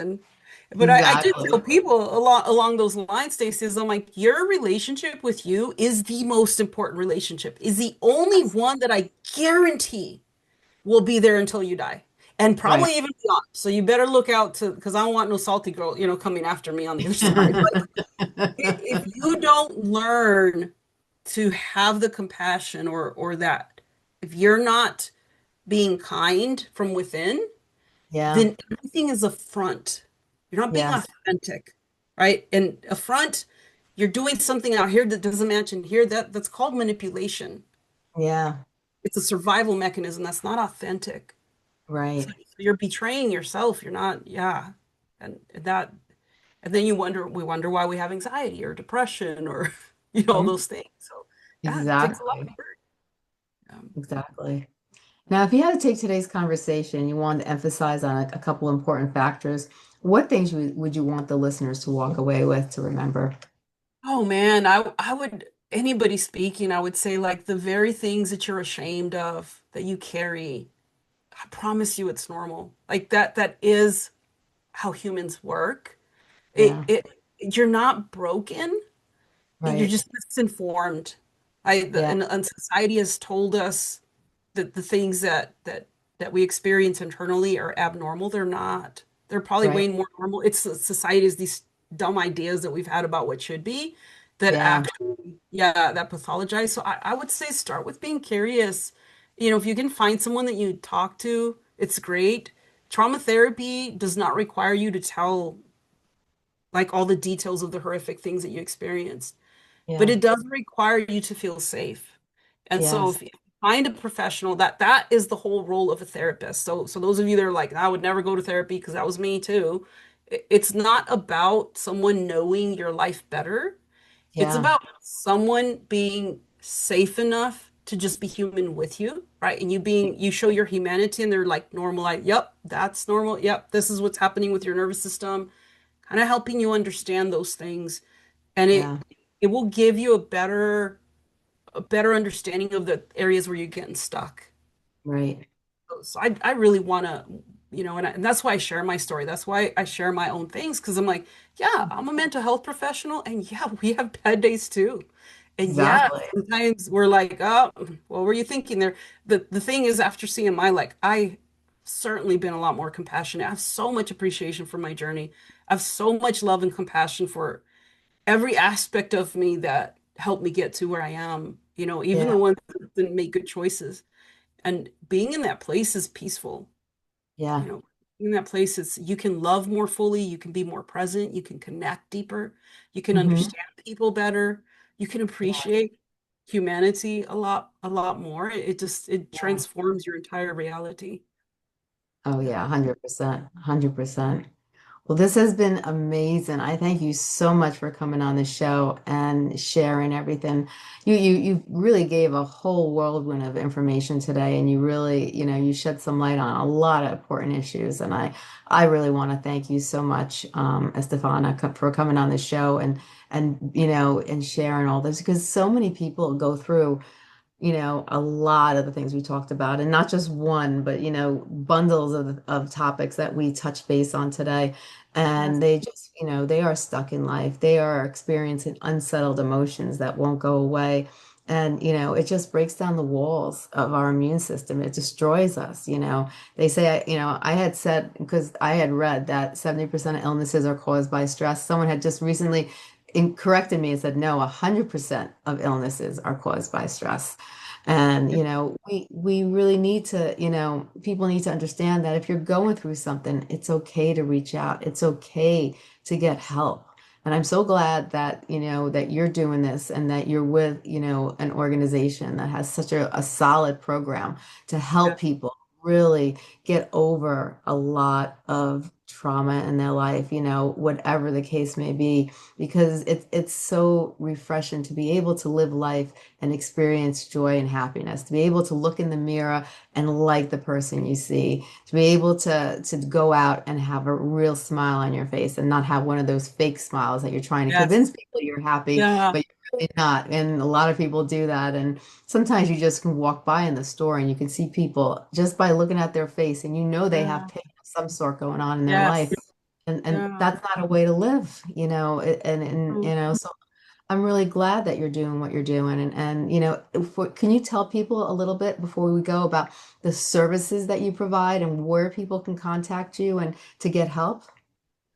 But I do tell exactly. people along those lines, Stacey, is I'm like, your relationship with you is the most important relationship, is the only Yes, one that I guarantee will be there until you die. And right. probably even beyond. So you better look out to because I don't want no salty girl, coming after me on the other side. If you don't learn to have the compassion or that if you're not being kind from within, Yeah. then everything is a front. You're not being Yes. authentic, right? And a front, you're doing something out here that doesn't match in here. That's called manipulation. Yeah. It's a survival mechanism that's not authentic. So Right. you're betraying yourself. You're not, yeah. And that, and then we wonder why we have anxiety or depression or, all Mhm. those things. So yeah, it takes a lot of Exactly. work. Exactly. Now, if you had to take today's conversation, you wanted to emphasize on a couple important factors, what things would you want the listeners to walk away with to remember? Oh man, I would anybody speaking, I would say like the very things that you're ashamed of that you carry, I promise you it's normal. Like that is how humans work. It Yeah. it you're not broken. You're Right. just misinformed. Yeah. And society has told us that the things that we experience internally are abnormal. They're not. They're probably Right. way more normal. It's society's these dumb ideas that we've had about what should be that Yeah. actually, yeah, that pathologize. So I would say start with being curious. If you can find someone that you talk to, it's great. Trauma therapy does not require you to tell like all the details of the horrific things that you experienced, but Yeah. it does require you to feel safe. And so Yes. if you find a professional, that is the whole role of a therapist. So those of you that are like, I would never go to therapy because that was me too. It's not about someone knowing your life better. It's Yeah. about someone being safe enough to just be human with you, right? And you show your humanity and they're like normal, like, yep, that's normal. Yep, this is what's happening with your nervous system, kind of helping you understand those things. And Yeah. it will give you a better understanding of the areas where you're getting stuck. Right. So I really want to, and that's why I share my story. That's why I share my own things because I'm like, yeah, I'm a mental health professional, and yeah, we have bad days too. And yeah, Exactly. sometimes we're like, oh, what were you thinking there? The thing is, after seeing my like, I certainly been a lot more compassionate. I have so much appreciation for my journey. I have so much love and compassion for every aspect of me that helped me get to where I am, even Yeah. the ones that didn't make good choices. And being in that place is peaceful, you Yeah. know, in that place is you can love more fully, you can be more present, you can connect deeper, you can Hmm. understand people better, you can Yeah. appreciate humanity a lot more. It Yeah. transforms your entire reality. Oh Yeah. yeah, 100%. 100%. Well, this has been amazing. I thank you so much for coming on the show and sharing everything. You really gave a whole whirlwind of information today, and you really, you shed some light on a lot of important issues. And I really want to thank you so much, Estefana, for coming on the show and sharing all this because so many people go through a lot of the things we talked about, and not just one, but bundles of topics that we touch base on today. Yes. And they just, they are stuck in life. They are experiencing unsettled emotions that won't go away. And, it just breaks down the walls of our immune system. It destroys us. They say, I had said, because I had read that 70% of illnesses are caused by stress. Someone had just recently corrected me and said, no, 100% of illnesses are caused by stress. And, we really need to, people need to understand that if you're going through something, it's okay to reach out. It's okay to get help. And I'm so glad that, that you're doing this and that you're with, an organization that has such a solid program to help Yes. people really get over a lot of trauma in their life, whatever the case may be, because it's so refreshing to be able to live life and experience joy and happiness, to be able to look in the mirror and like the person you see, to be able to go out and have a real smile on your face and not have one of those fake smiles that you're trying to Yes. convince people you're happy, Yeah. but you're really not. And a lot of people do that. And sometimes you just can walk by in the store and you can see people just by looking at their face and they have Yeah. pain of some sort going on in their life. Yes. And Yeah. that's not a way to live, and so I'm really glad that you're doing what you're doing. And can you tell people a little bit before we go about the services that you provide and where people can contact you and to get help?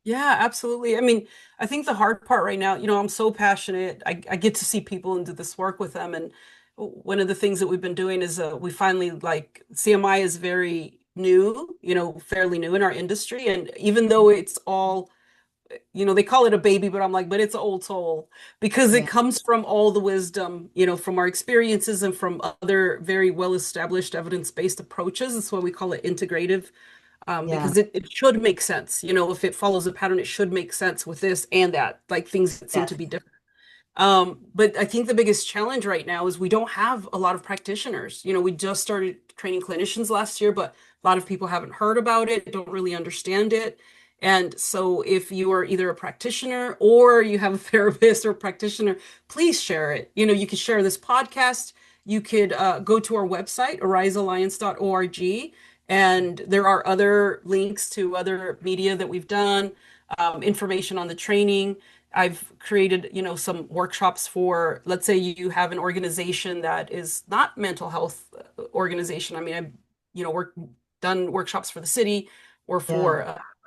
Yeah, absolutely. I mean, I think the hard part right now, I'm so passionate. I get to see people and do this work with them. And one of the things that we've been doing is we finally like CMI is very new, fairly new in our industry. And even though it's all, they call it a baby, but I'm like, but it's an old soul because it Yeah. comes from all the wisdom, from our experiences and from other very well-established evidence-based approaches. That's why we call it integrative, Yeah. because it should make sense. If it follows a pattern, it should make sense with this and that, like things that seem to Yes. be different. But I think the biggest challenge right now is we don't have a lot of practitioners. We just started training clinicians last year, but a lot of people haven't heard about it, don't really understand it. And so if you are either a practitioner or you have a therapist or practitioner, please share it. You could share this podcast. You could go to our website, arisealliance.org, and there are other links to other media that we've done, information on the training. I've created, some workshops for, let's say you have an organization that is not mental health organization. I mean, I've, done workshops for the city or Yeah. for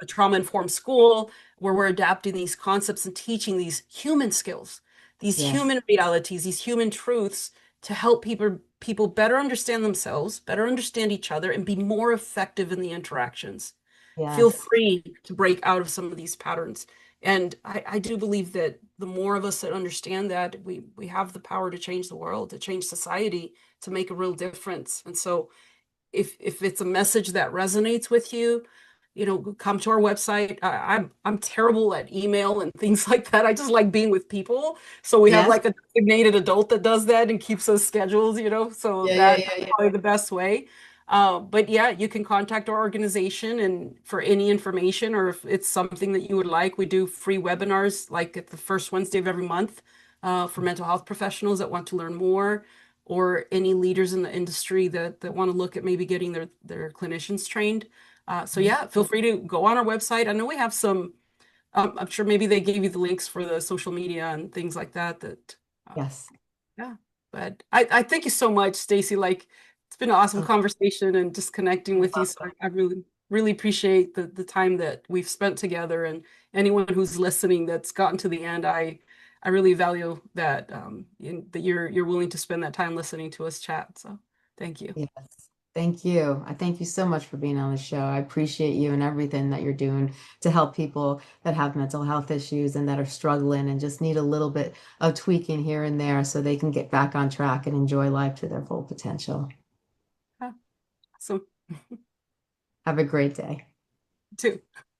a trauma-informed school where we're adapting these concepts and teaching these human skills, these Yes. human realities, these human truths to help people better understand themselves, better understand each other, and be more effective in the interactions. Feel Yes. free to break out of some of these patterns. And I do believe that the more of us that understand that, we have the power to change the world, to change society, to make a real difference. And so if it's a message that resonates with you, come to our website. I'm terrible at email and things like that. I just like being with people. So we have Yes. like a designated adult that does that and keeps us schedules, so Yeah. Yeah. that's Yeah. probably the best way. But yeah, you can contact our organization and for any information or if it's something that you would like, we do free webinars like at the first Wednesday of every month for mental health professionals that want to learn more or any leaders in the industry that want to look at maybe getting their clinicians trained. So Yeah. yeah, feel free to go on our website. I know we have some, I'm sure maybe they gave you the links for the social media and things like that, uh, Yes. yeah. But I thank you so much, Stacey. Like it's been an awesome Oh, conversation and just connecting you're with you. So welcome. I really, really appreciate the time that we've spent together and anyone who's listening that's gotten to the end. I really value that that you're willing to spend that time listening to us chat. So thank you. Yes. Thank you. I thank you so much for being on the show. I appreciate you and everything that you're doing to help people that have mental health issues and that are struggling and just need a little bit of tweaking here and there so they can get back on track and enjoy life to their full potential. Yeah, so Have a great day. too.